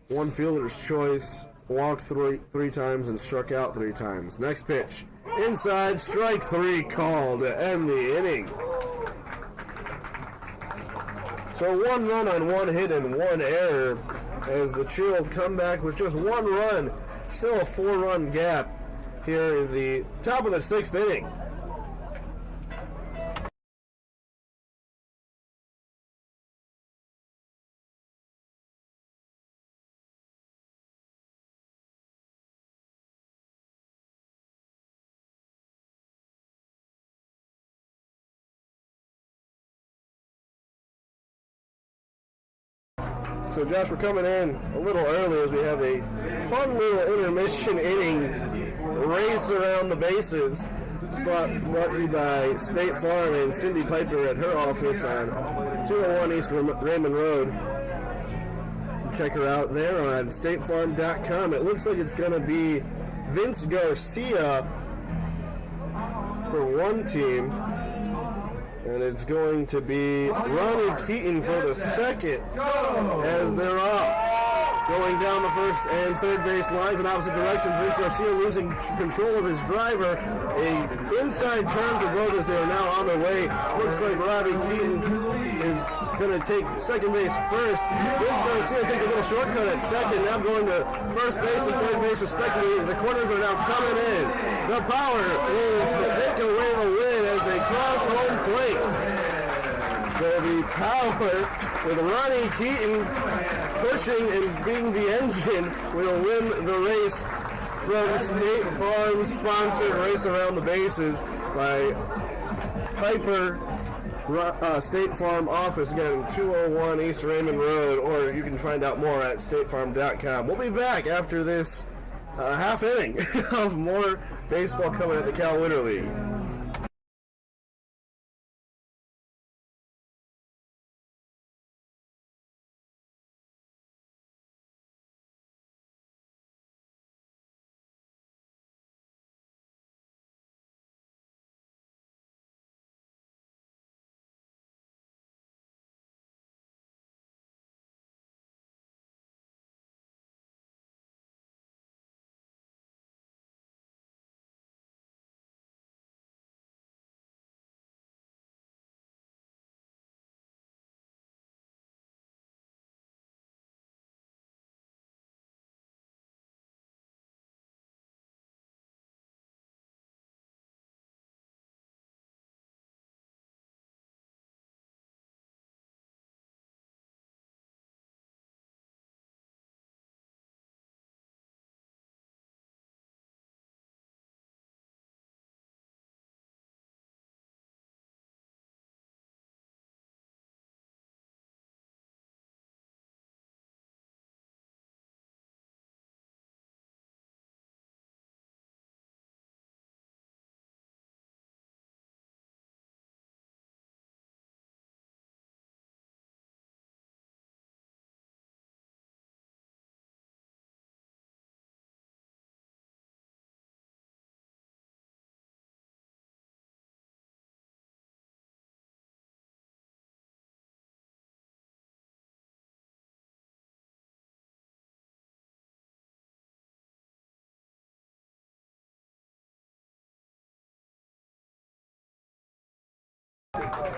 Speaker 1: 1 fielder's choice, walked three times and struck out 3 times. Next pitch, inside, strike 3 called to end the inning. So 1 run on 1 hit and 1 error as the Chill come back with just 1 run. Still a 4-run gap here in the top of the 6th inning. So Josh, we're coming in a little early as we have a fun little intermission inning race around the bases. It's brought to you by State Farm and Cindy Piper at her office on 201 East Raymond Road. Check her out there on statefarm.com. It looks like it's going to be Vince Garcia for one team. And it's going to be Ronnie Keaton for the second as they're off. Going down the first and third base lines in opposite directions. Vince Garcia losing control of his driver. A inside turn for both as they are now on their way. Looks like Robbie Keaton is going to take second base first. Vince Garcia takes a little shortcut at second. Now going to first base and third base respectively. The corners are now coming in. The Power will take away the win as they cross home plate. So the Power, with Ronnie Keaton pushing and being the engine, will win the race from State Farm's sponsored Race Around the Bases by Piper State Farm office, again, 201 East Raymond Road, or you can find out more at statefarm.com. We'll be back after this half inning of more baseball coming at the Cal Winter League.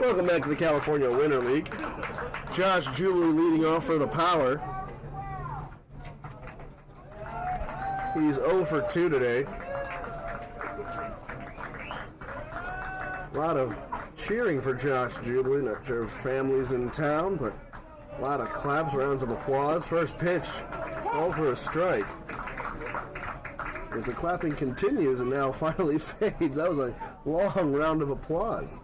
Speaker 1: Welcome back to the California Winter League. Josh Jubilee leading off for the Power. He's 0 for 2 today. A lot of cheering for Josh Jubilee. Not sure if family's in town, but a lot of claps, rounds of applause. First pitch, all for a strike. As the clapping continues and now finally fades. That was a long round of applause.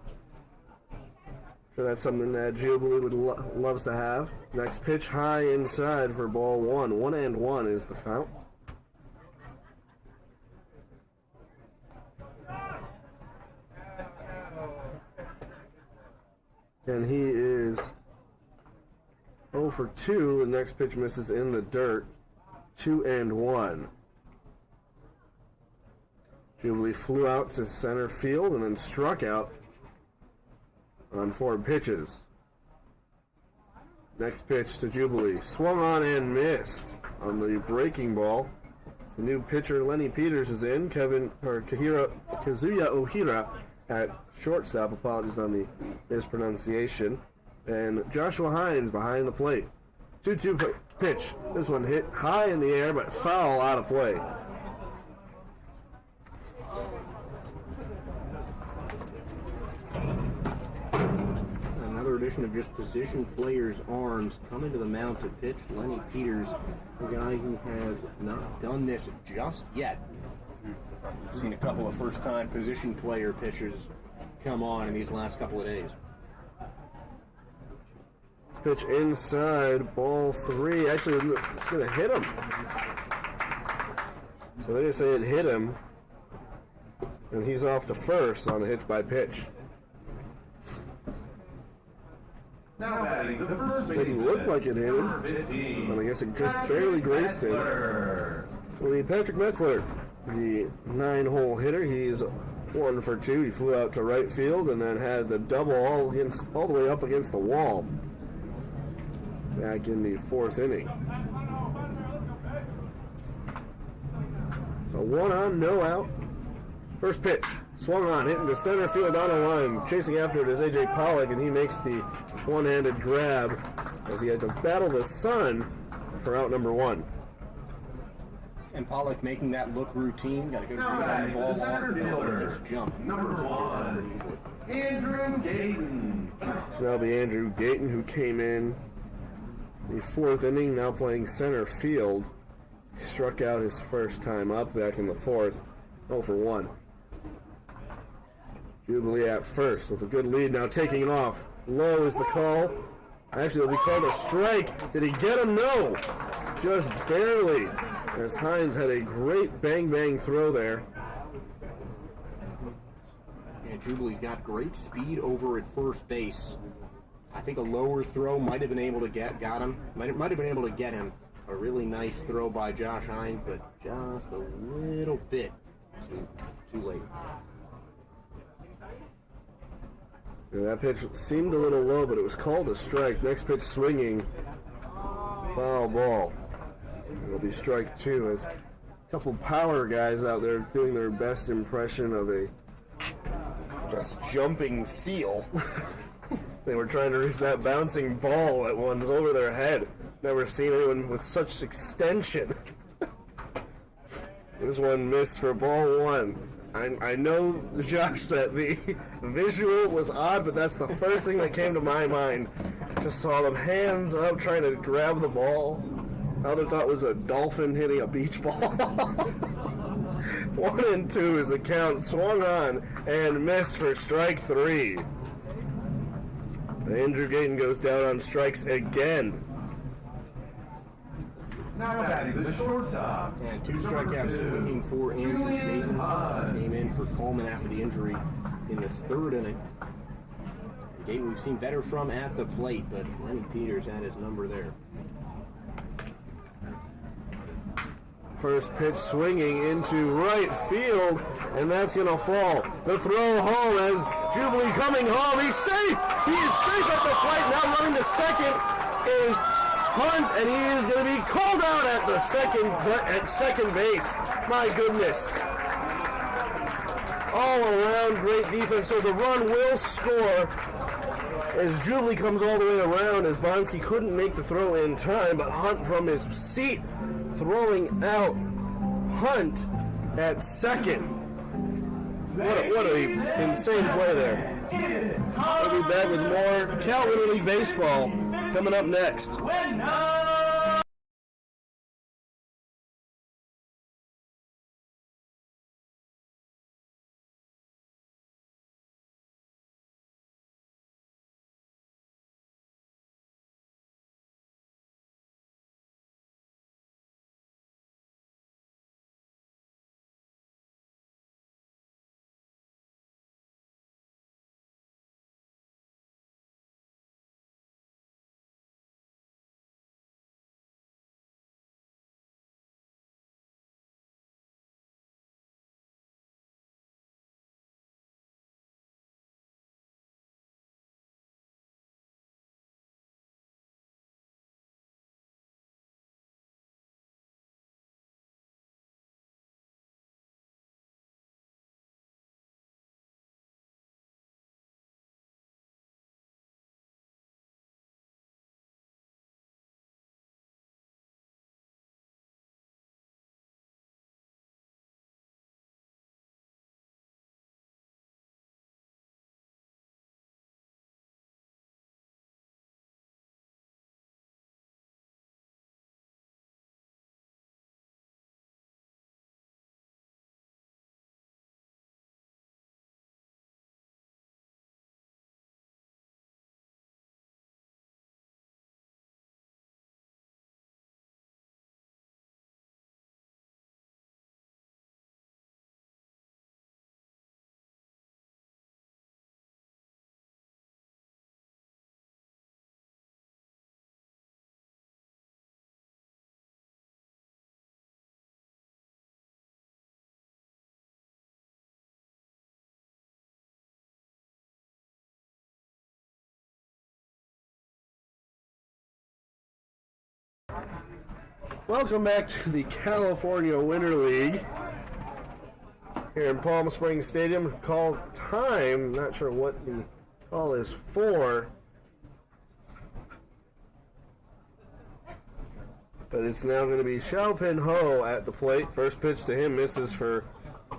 Speaker 1: Sure, that's something that Jubilee would loves to have. Next pitch, high inside for ball 1. 1-1 is the count. And he is 0 for 2. The next pitch misses in the dirt. 2-1. Jubilee flew out to center field and then struck out on 4 pitches. Next pitch to Jubilee. Swung on and missed on the breaking ball. The new pitcher Lenny Peters is in. Kazuya Ohira at shortstop. Apologies on the mispronunciation. And Joshua Hines behind the plate. 2-2 pitch. This one hit high in the air but foul out of play.
Speaker 2: Another edition of just position players' arms coming to the mound to pitch. Lenny Peters, a guy who has not done this just yet. We've seen a couple of first-time position player pitchers come on in these last couple of days.
Speaker 1: Pitch inside, ball 3. Actually, it's going to hit him. So they're going to say it hit him. And he's off to first on the hit by pitch.
Speaker 3: Now batting the first baseman.
Speaker 1: Didn't look like it hit him.
Speaker 3: Number 15.
Speaker 1: But I guess it just barely grazed him. We'll lead Patrick Metzler, the 9-hole hitter. He's 1 for 2. He flew out to right field and then had the double all the way up against the wall back in the 4th inning. So 1 on, no out. First pitch, swung on, hitting to center field on a line. Chasing after it is A.J. Pollock, and he makes the one-handed grab as he had to battle the sun for out number 1.
Speaker 2: And Pollock making that look routine. Got a good read on the ball off the fielder. Jump.
Speaker 3: Number 1, Andrew Gayton.
Speaker 1: So that'll be Andrew Gayton, who came in the 4th inning, now playing center field. He struck out his first time up back in the 4th, 0 for 1. Jubilee at first with a good lead, now taking it off. Low is the call. Actually, it'll be called a strike. Did he get him? No. Just barely. As Hines had a great bang-bang throw there.
Speaker 2: Yeah, Jubilee's got great speed over at first base. I think a lower throw might have been able to get him. Might have been able to get him. A really nice throw by Josh Hines, but just a little bit too late.
Speaker 1: Yeah, that pitch seemed a little low, but it was called a strike. Next pitch swinging. Foul ball. It'll be strike 2 as a couple power guys out there doing their best impression of a just jumping seal. They were trying to reach that bouncing ball that one's over their head. Never seen anyone with such extension. This one missed for ball 1. I know, Josh, that the visual was odd, but that's the first thing that came to my mind. Just saw them hands up trying to grab the ball. Other thought was a dolphin hitting a beach ball. 1-2 is the count. Swung on and missed for strike 3. Andrew Gayton goes down on strikes again.
Speaker 3: Now batting the shortstop.
Speaker 2: And 2 strikeouts swinging for Andrew Gayton. Came in for Coleman after the injury in the 3rd inning. Gayton we've seen better from at the plate, but Lenny Peters had his number there.
Speaker 1: First pitch swinging into right field, and that's going to fall. The throw home as Jubilee coming home. He's safe! He is safe at the plate. Now running to second is Hunt, and he is going to be called out at the second base. My goodness. All around great defense, so the run will score as Jubilee comes all the way around, as Bonsky couldn't make the throw in time, but Hunt from his seat throwing out Hunt at second. What a insane play there. We'll be back with more Cal Winter League baseball coming up next. Welcome back to the California Winter League here in Palm Springs Stadium. Call time, not sure what the call is for, but it's now going to be Xiaopin Ho at the plate. First pitch to him misses for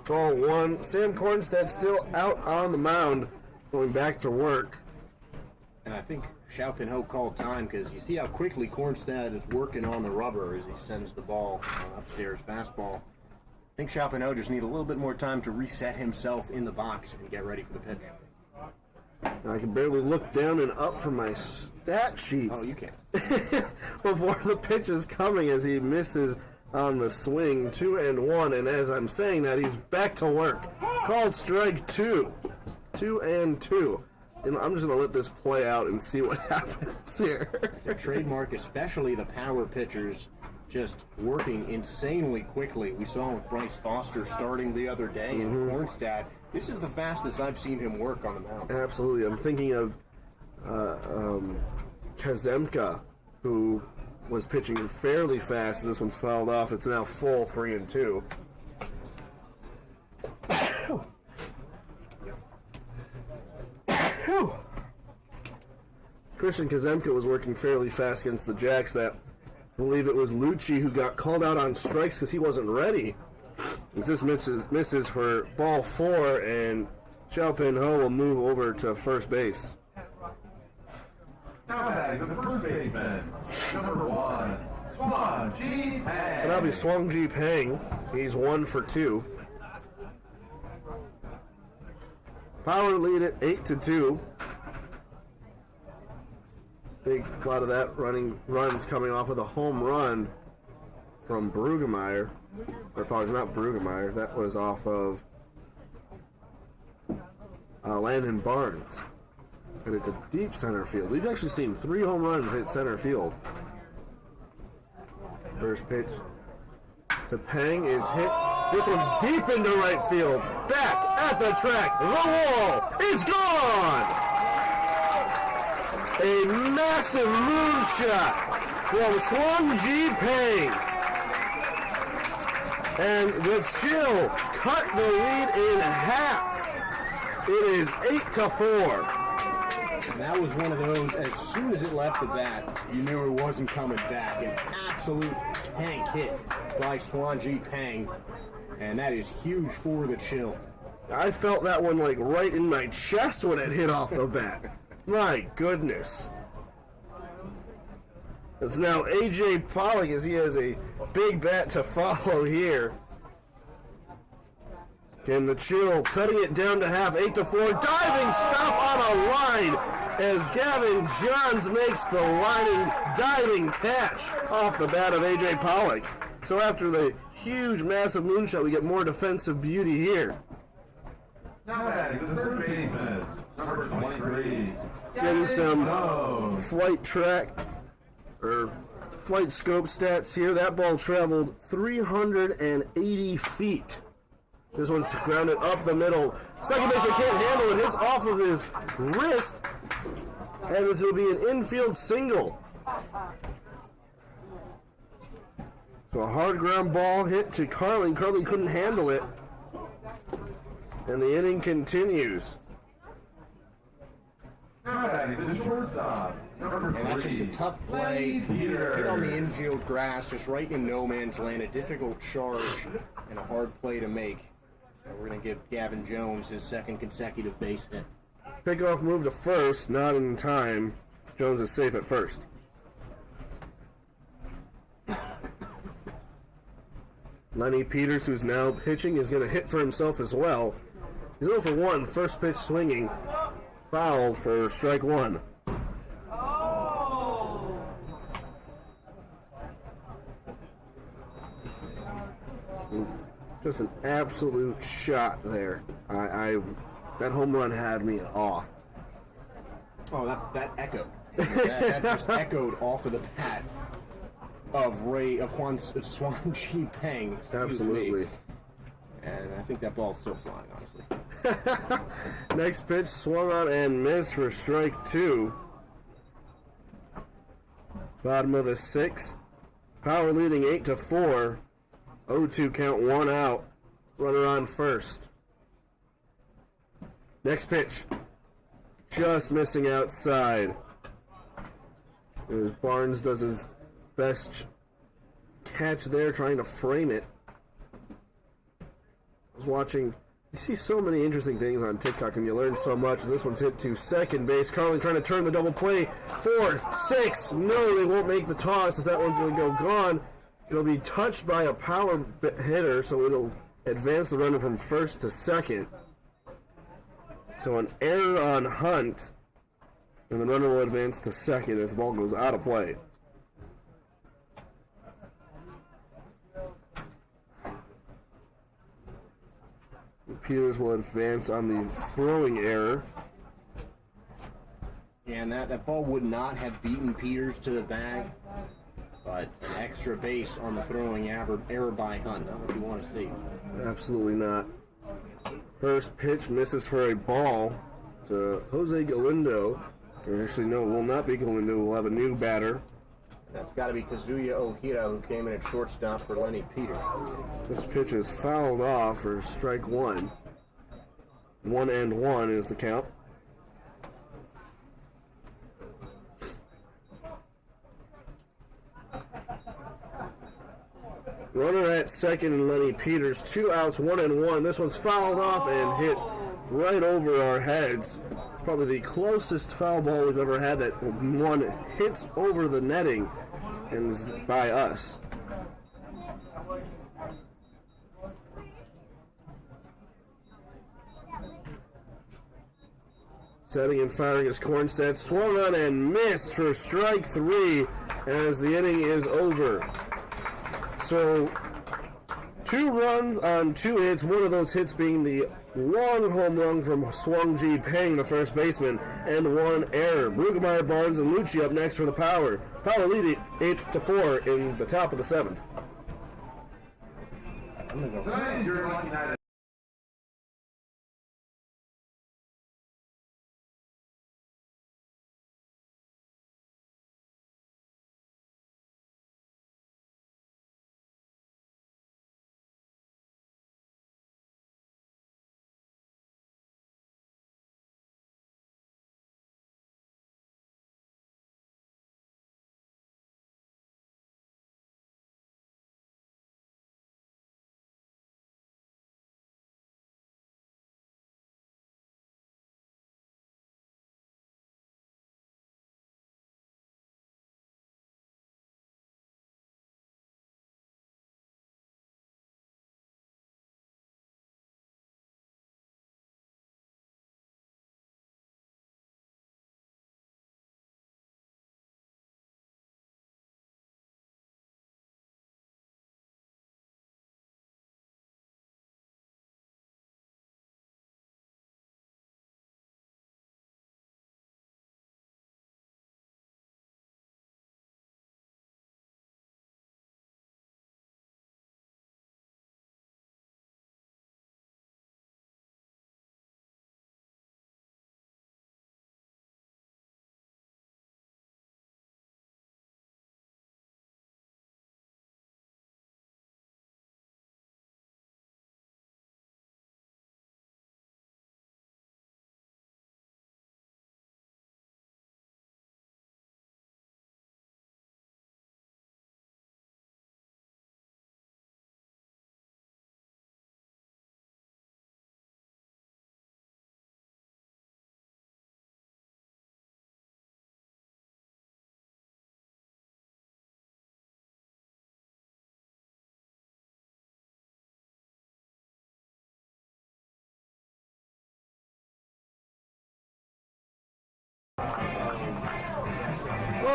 Speaker 1: ball one. Sam Kornstedt still out on the mound, going back to work.
Speaker 2: And I think Xiaopin Ho called time because you see how quickly Kornstedt is working on the rubber as he sends the ball upstairs fastball. I think Xiaopin Ho just need a little bit more time to reset himself in the box and get ready for the pitch.
Speaker 1: I can barely look down and up from my stat sheets.
Speaker 2: Oh, you can't.
Speaker 1: Before the pitch is coming as he misses on the swing. 2-1, and as I'm saying that, he's back to work. Called strike 2. 2-2. And I'm just going to let this play out and see what happens here.
Speaker 2: It's a trademark, especially the power pitchers just working insanely quickly. We saw with Bryce Foster starting the other day in Kornstedt. This is the fastest I've seen him work on the mound.
Speaker 1: Absolutely. I'm thinking of Kazemka, who was pitching fairly fast. This one's fouled off. It's now full 3-2. Christian Kazemka was working fairly fast against the Jacks. That I believe it was Lucci who got called out on strikes because he wasn't ready. As this misses for ball 4, and Xiaopin Ho will move over to first base.
Speaker 3: Now batting the first baseman, number 1, Swan Ji Pang.
Speaker 1: So that'll be Swang Ji Pang. He's 1 for 2. Power lead at 8-2. Big lot of that runs coming off of the home run from Brugemeyer. Or apologies, not Brugemeyer. That was off of Landon Barnes. And it's a deep center field. We've actually seen 3 home runs hit center field. First pitch. The Pang is hit. This one's deep into right field. Back at the track. The wall. It's gone! A massive moonshot from Swang Ji Pang. And the Chill cut the lead in half. It is 8-4.
Speaker 2: And that was one of those, as soon as it left the bat, you knew it wasn't coming back. An absolute tank hit by Swanji Peng, and that is huge for the Chill.
Speaker 1: I felt that one like right in my chest when it hit off the bat. My goodness. It's now A.J. Pollock as he has a big bat to follow here. And the Chill cutting it down to half, 8-4. Diving stop on a line as Gavin Johns makes the lining diving catch off the bat of A.J. Pollock. So after the huge, massive moonshot, we get more defensive beauty here.
Speaker 3: Now batting the third baseman, number 23.
Speaker 1: Getting some flight track or flight scope stats here. That ball traveled 380 feet. This one's grounded up the middle. Second baseman can't handle it. Hits off of his wrist. And it will be an infield single. So a hard ground ball hit to Carlin. Carlin couldn't handle it. And the inning continues.
Speaker 3: Now batting the shortstop, number 3.
Speaker 2: And that's just a tough play.
Speaker 3: Peter.
Speaker 2: Hit on the infield grass, just right in no man's land. A difficult charge and a hard play to make. So we're going to give Gavin Jones his second consecutive base hit.
Speaker 1: Pickoff move to first, not in time. Jones is safe at first. Lenny Peters, who's now pitching, is going to hit for himself as well. He's 0 for 1, first pitch swinging. Foul for strike one. Just an absolute shot there. That home run had me in awe.
Speaker 2: Oh, that echoed. that just echoed off of the bat of Swanji Peng.
Speaker 1: Absolutely.
Speaker 2: And I think that ball's still flying, honestly.
Speaker 1: Next pitch swung on and missed for strike two. Bottom of the sixth. Power leading 8-4. 0-2 count, one out. Runner on first. Next pitch. Just missing outside. As Barnes does his best catch there, trying to frame it. I was watching. You see so many interesting things on TikTok, and you learn so much. This one's hit to second base. Carlin trying to turn the double play. 4, 6. No, they won't make the toss as that one's going to go gone. It'll be touched by a power hitter, so it'll advance the runner from first to second. So an error on Hunt, and the runner will advance to second as the ball goes out of play. Peters will advance on the throwing error.
Speaker 2: Yeah, and that ball would not have beaten Peters to the bag, but an extra base on the throwing error by Hunt. Not what you want to see.
Speaker 1: Absolutely not. First pitch misses for a ball to Jose Galindo. Or actually, no, it will not be Galindo. We'll have a new batter.
Speaker 2: That's got to be Kazuya Ohira, who came in at shortstop for Lenny Peters.
Speaker 1: This pitch is fouled off for strike one. 1-1 is the count. Runner at second and Lenny Peters. 2 outs, 1-1. This one's fouled off and hit right over our heads. It's probably the closest foul ball we've ever had that one hits over the netting and is by us. Setting and firing is Cornstead. Swung on and missed for strike 3 as the inning is over. So, 2 runs on 2 hits, one of those hits being the long home run from Swanji Peng, the first baseman, and 1 error. Brueggemeyer, Barnes, and Lucci up next for the Power. Power leading 8-4 in the top of the 7th.
Speaker 3: Tonight is your lucky night.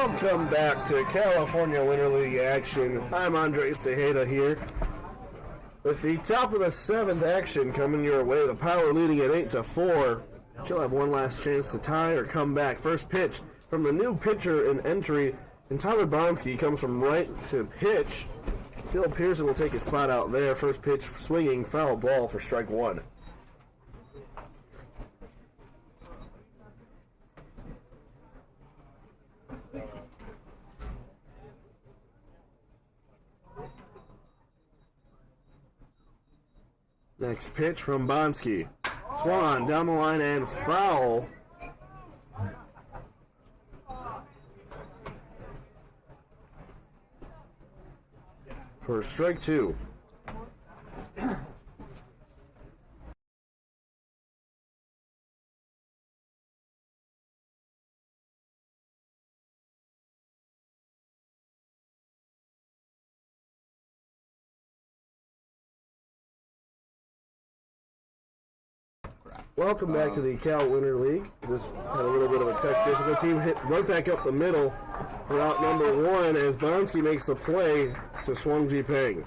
Speaker 1: Welcome back to California Winter League action. I'm Andres Tejeda here. With the top of the 7th action coming your way, the Power leading at 8-4. She'll have one last chance to tie or come back. First pitch from the new pitcher in entry, and Tyler Bonsky comes from right to pitch. Phil Pearson will take his spot out there. First pitch swinging, foul ball for strike one. Next pitch from Bonsky. Swan down the line and foul. For strike two. Welcome back to the Cal Winter League. Just had a little bit of a tech difficulty. Hit right back up the middle for out number one as Bonsky makes the play to Swung Ji Peng.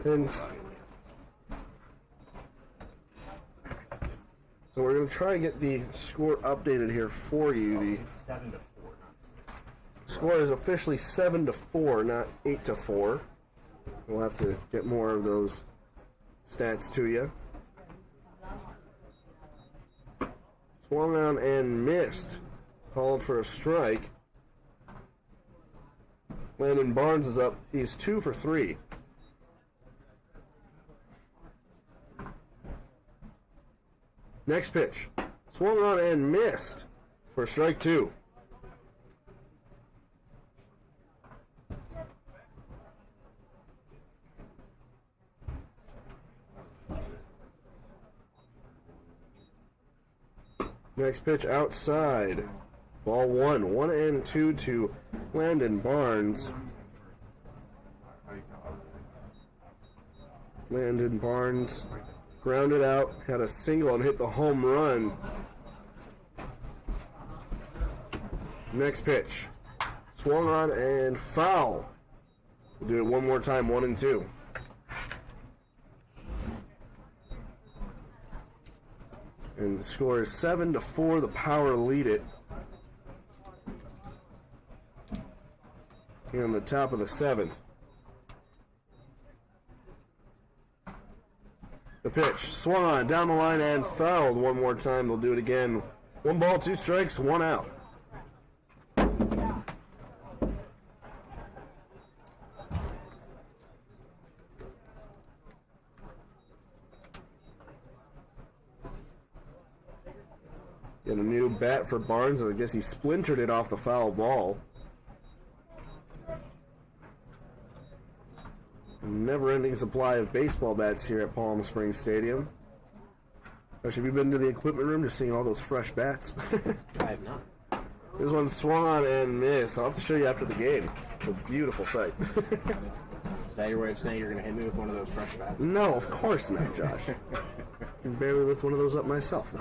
Speaker 1: And so we're going to try and get the score updated here for you. The
Speaker 2: 7-4.
Speaker 1: Score is officially 7-4, not 8-4. We'll have to get more of those stats to you. Swung on and missed. Called for a strike. Landon Barnes is up. He's 2 for 3. Next pitch. Swung on and missed for strike two. Next pitch outside. Ball one. 1-2 to Landon Barnes. Landon Barnes grounded out, had a single and hit the home run. Next pitch. Swung on and foul. We'll do it one more time, 1-2. And the score is 7-4. The Power lead it. Here on the top of the 7th. The pitch swung on down the line and fouled one more time. They'll do it again. 1 ball, 2 strikes, 1 out. Get a new bat for Barnes, and I guess he splintered it off the foul ball. Never-ending supply of baseball bats here at Palm Springs Stadium. Gosh, have you been to the equipment room just seeing all those fresh bats?
Speaker 2: I have not.
Speaker 1: This one swung on and missed. I'll have to show you after the game. It's a beautiful sight.
Speaker 2: Is that your way of saying you're going to hit me with one of those fresh bats?
Speaker 1: No, of course not, Josh. I can barely lift one of those up myself.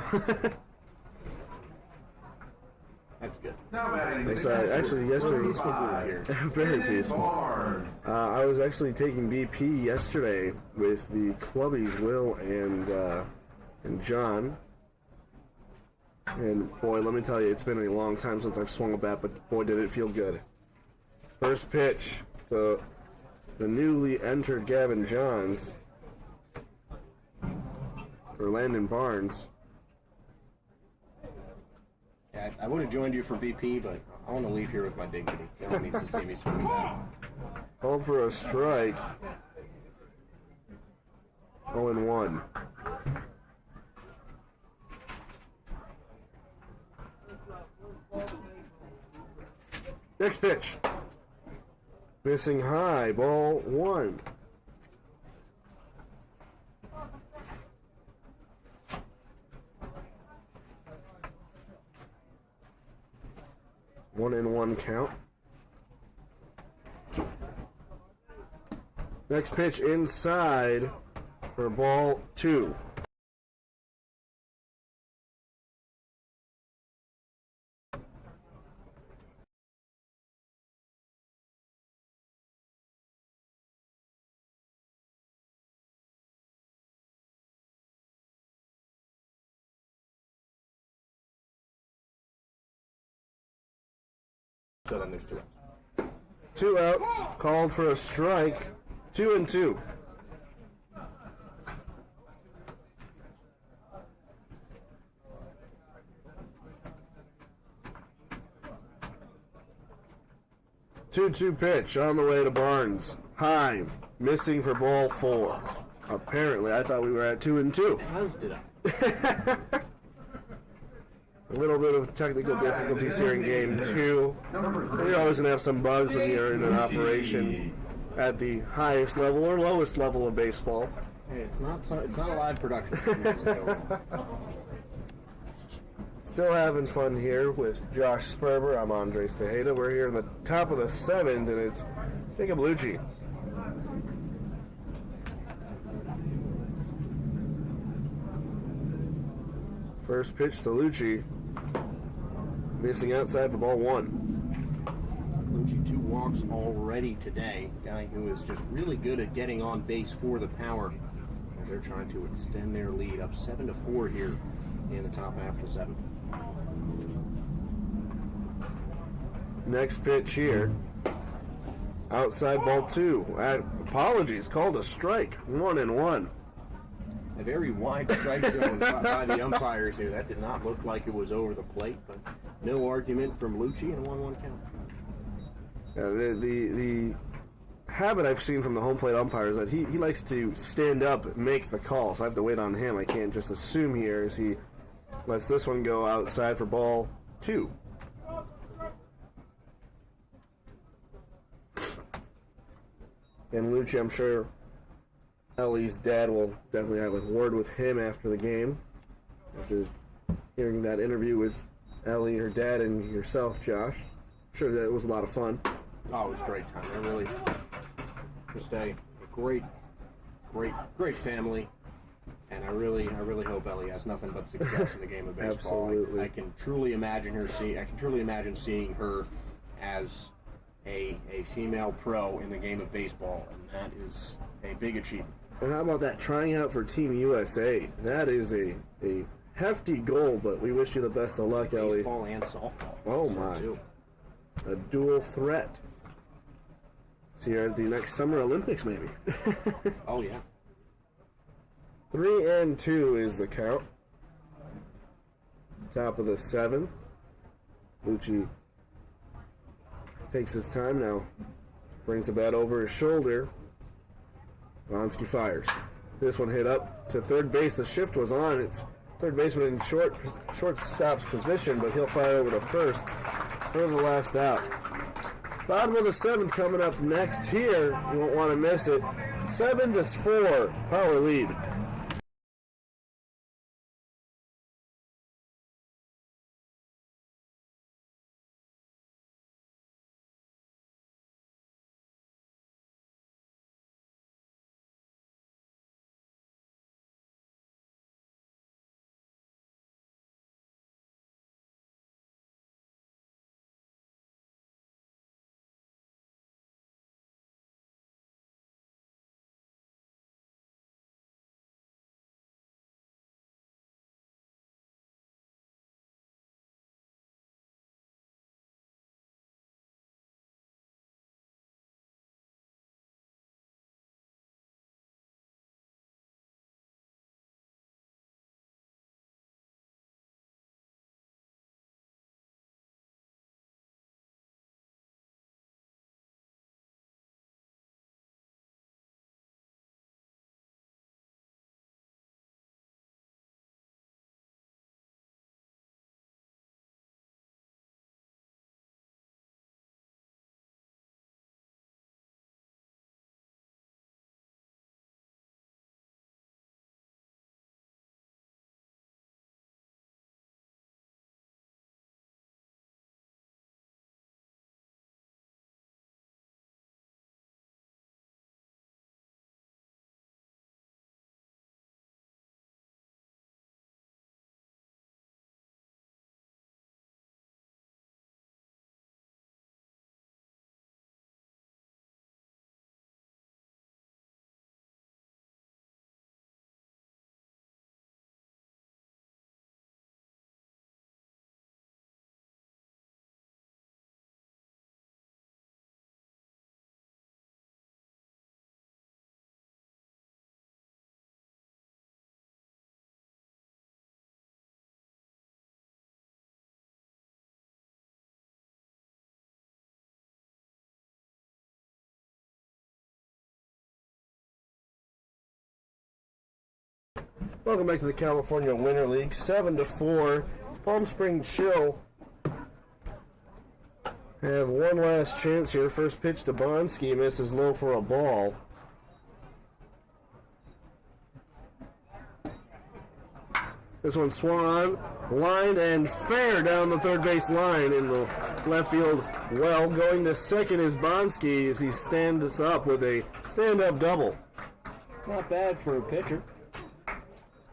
Speaker 2: That's good.
Speaker 3: Now batting
Speaker 1: It's, actually, yesterday was
Speaker 3: 35,
Speaker 1: very peaceful.
Speaker 3: Barnes.
Speaker 1: I was actually taking BP yesterday with the clubbies, Will and John. And boy, let me tell you, it's been a long time since I've swung a bat, but boy, did it feel good. First pitch to the newly entered Gavin Johns for Landon Barnes.
Speaker 2: Yeah, I would have joined you for BP, but I want to leave here with my dignity. No one needs to see me swing back.
Speaker 1: Called for a strike. 0-1. Next pitch. Missing high. Ball 1. One and one count. Next pitch inside for ball 2.
Speaker 2: So then there's 2 outs.
Speaker 1: 2 outs, called for a strike. 2-2. Two pitch on the way to Barnes. High, missing for ball 4. Apparently, I thought we were at 2-2.
Speaker 2: As did I.
Speaker 1: A little bit of technical difficulties here in game 2. You're always going to have some bugs when you're in an operation at the highest level or lowest level of baseball.
Speaker 2: Hey, it's not a live production.
Speaker 1: Still having fun here with Josh Sperber. I'm Andres Tejeda. We're here in the top of the 7th, and it's Jacob Lucci. First pitch to Lucci. Missing outside for ball 1.
Speaker 2: Lucci 2 walks already today. Guy who is just really good at getting on base for the Power as they're trying to extend their lead up 7-4 here in the top half of the 7th.
Speaker 1: Next pitch here. Outside ball 2. Apologies, called a strike. 1-1.
Speaker 2: A very wide strike zone by the umpires here. That did not look like it was over the plate, but no argument from Lucci and a 1-1 count.
Speaker 1: The habit I've seen from the home plate umpire is that he likes to stand up and make the call, so I have to wait on him. I can't just assume here as he lets this one go outside for ball 2. And Lucci, I'm sure Ellie's dad will definitely have a word with him after the game. After hearing that interview with Ellie, her dad, and yourself, Josh. I'm sure that it was a lot of fun.
Speaker 2: Oh, it was a great time. I really just a great family, and I really hope Ellie has nothing but success in the game of baseball.
Speaker 1: Absolutely.
Speaker 2: I can truly imagine seeing her as a female pro in the game of baseball, and that is a big achievement.
Speaker 1: And how about that, trying out for Team USA? That is a hefty goal, but we wish you the best of luck, Ellie.
Speaker 2: Baseball and softball.
Speaker 1: Oh,
Speaker 2: So,
Speaker 1: my.
Speaker 2: too.
Speaker 1: A dual threat. See you at the next Summer Olympics, maybe.
Speaker 2: Oh, yeah.
Speaker 1: 3-2 is the count. Top of the 7th. Lucci takes his time now. Brings the bat over his shoulder. Vronsky fires. This one hit up to third base. The shift was on. It's third baseman in shortstop's position, but he'll fire over to first for the last out. Bottom of the 7th coming up next here. You won't want to miss it. 7-4 Power lead. Welcome back to the California Winter League. 7-4. Palm Springs Chill have one last chance here. First pitch to Bonsky, misses low for a ball. This one swung on, lined and fair down the third base line in the left field. Well, going to second is Bonsky as he stands up with a stand-up double.
Speaker 2: Not bad for a pitcher,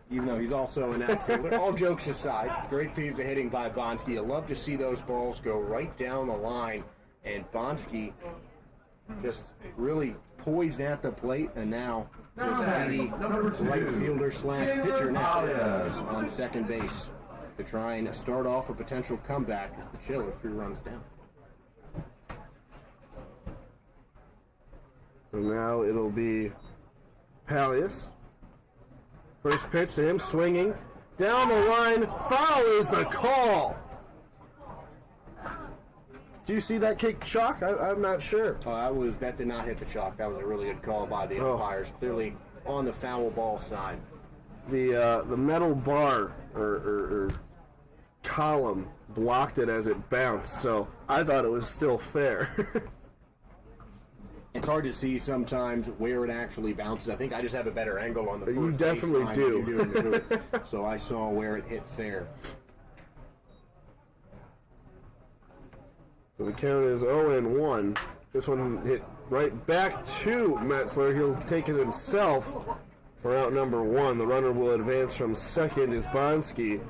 Speaker 2: even though he's also an outfielder. All jokes aside, great piece of hitting by Bonsky. You love to see those balls go right down the line, and Bonsky just really poised at the plate, and now the speedy right fielder slash pitcher now is on second base to try and start off a potential comeback as the Chill are 3 runs down.
Speaker 1: So now it'll be Palias. First pitch to him, swinging. Down the line, foul is the call. Do you see that kick chalk? I'm not sure.
Speaker 2: That did not hit the chalk. That was a really good call by the umpires. Clearly on the foul ball side.
Speaker 1: The metal bar or column blocked it as it bounced, so I thought it was still fair.
Speaker 2: It's hard to see sometimes where it actually bounces. I think I just have a better angle on the first
Speaker 1: You definitely
Speaker 2: baseline
Speaker 1: do.
Speaker 2: than you in the booth. So I saw where it hit fair.
Speaker 1: So the count is 0-1. This one hit right back to Metzler. He'll take it himself for out number 1. The runner will advance from second is Bonsky.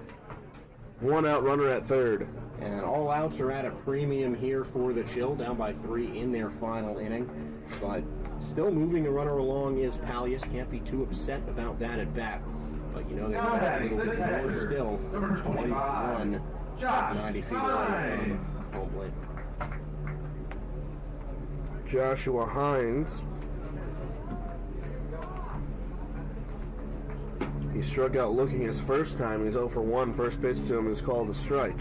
Speaker 1: 1 out runner at third.
Speaker 2: And all outs are at a premium here for the Chill, down by 3 in their final inning. But still moving the runner along is Palias. Can't be too upset about that at bat. But you know they've got a little bit more still.
Speaker 3: Number 25,
Speaker 2: 90 feet away from home plate.
Speaker 1: Joshua Hines. He struck out looking his first time. He's 0 for 1. First pitch to him is called a strike.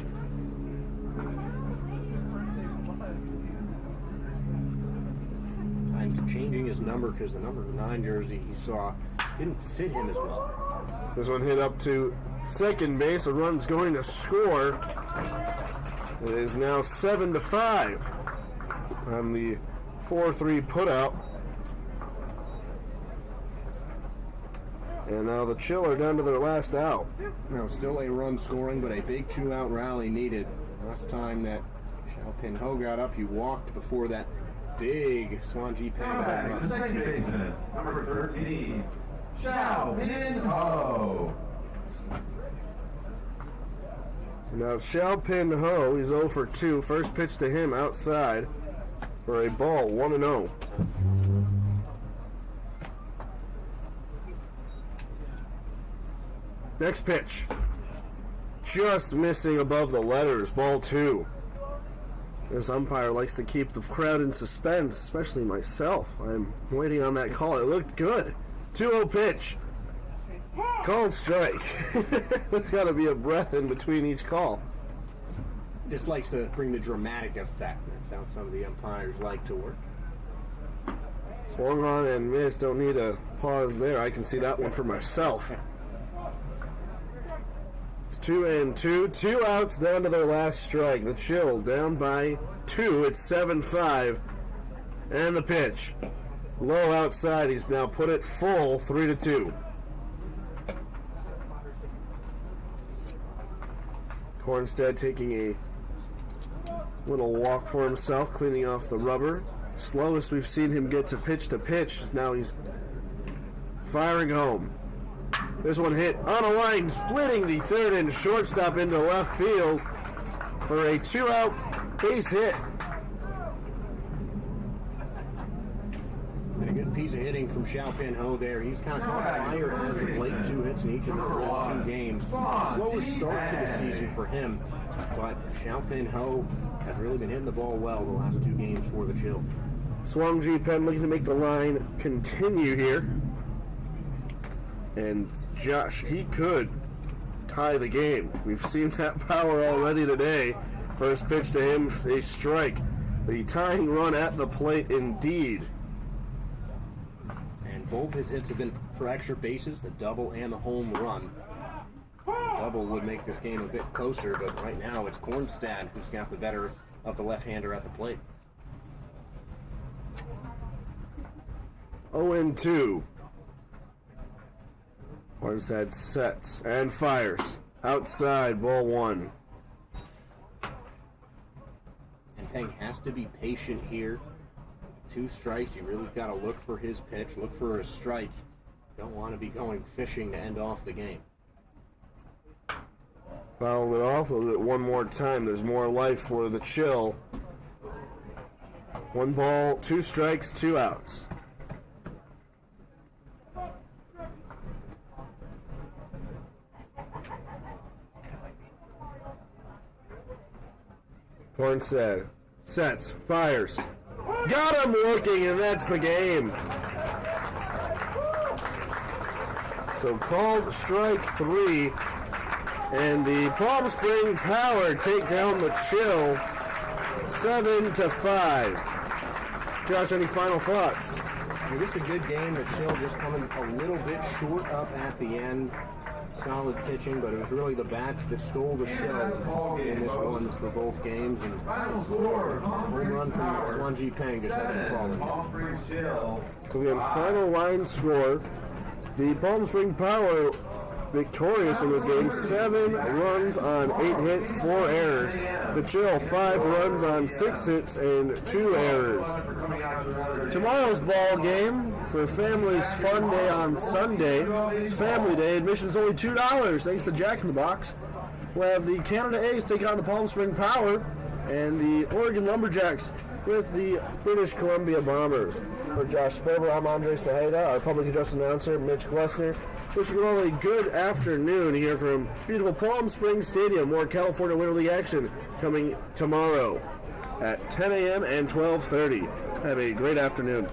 Speaker 2: Hines changing his number because the number 9 jersey he saw didn't fit him as well.
Speaker 1: This one hit up to second base. A run's going to score. It is now 7-5 on the 4-3 putout. And now the Chill are down to their last out.
Speaker 2: Now still a run scoring, but a big 2-out rally needed. Last time that Xiao Ho got up, he walked before that big Swanji Pan run.
Speaker 3: second baseman, number 13, Xiao Pin Ho.
Speaker 1: Now Xiao Pin Ho, he's 0 for 2. First pitch to him outside for a ball, 1-0. Next pitch. Just missing above the letters, ball 2. This umpire likes to keep the crowd in suspense, especially myself. I'm waiting on that call. It looked good. 2-0 pitch. Called strike. There's got to be a breath in between each call.
Speaker 2: Just likes to bring the dramatic effect. That's how some of the umpires like to work.
Speaker 1: Swung on and missed. Don't need a pause there. I can see that one for myself. It's 2-2. 2 outs down to their last strike. The Chill down by 2. It's 7-5. And the pitch. Low outside. He's now put it full, 3-2. Cornstead taking a little walk for himself, cleaning off the rubber. Slowest we've seen him get to pitch. Now he's firing home. This one hit on a line, splitting the third and shortstop into left field for a 2-out base hit.
Speaker 2: And a good piece of hitting from Xiao Pin Ho there. He's kind of caught fire as of late. 2 hits in each of his last 2 games. Slowest start to the season for him, but Xiao Pin Ho has really been hitting the ball well the last 2 games for the Chill.
Speaker 1: Swung G Penn looking to make the line continue here. And Josh, he could tie the game. We've seen that power already today. First pitch to him, a strike. The tying run at the plate indeed.
Speaker 2: And both his hits have been for extra bases, the double and the home run. Double would make this game a bit closer, but right now it's Kornstad who's got the better of the left-hander at the plate.
Speaker 1: 0-2. Kornstad sets and fires. Outside, ball 1.
Speaker 2: And Peng has to be patient here. 2 strikes, you really got to look for his pitch, look for a strike. Don't want to be going fishing to end off the game.
Speaker 1: Fouled it off. We'll do it one more time. There's more life for the Chill. 1 ball, 2 strikes, 2 outs. Kornstad sets, fires. Got him looking, and that's the game. So called strike 3, and the Palm Spring Power take down the Chill 7-5. Josh, any final thoughts?
Speaker 2: Just a good game. The Chill just coming a little bit short up at the end. Solid pitching, but it was really the bats that stole the show in this one for both games. And home run from Swanji Peng just hasn't fallen.
Speaker 1: So we have final line score. The Palm Spring Power victorious in this game. 7 runs on 8 hits, 4 errors. The Chill 5 runs on 6 hits and 2 errors. Tomorrow's ball game for Family's Fun Day on Sunday. It's Family Day. Admission's only $2 thanks to Jack in the Box. We'll have the Canada A's taking on the Palm Spring Power and the Oregon Lumberjacks with the British Columbia Bombers. For Josh Sperber, I'm Andres Tejeda, our public address announcer, Mitch Glessner. Wishing you all a good afternoon here from beautiful Palm Springs Stadium. More California Winter League action coming tomorrow at 10 a.m. and 12:30. Have a great afternoon.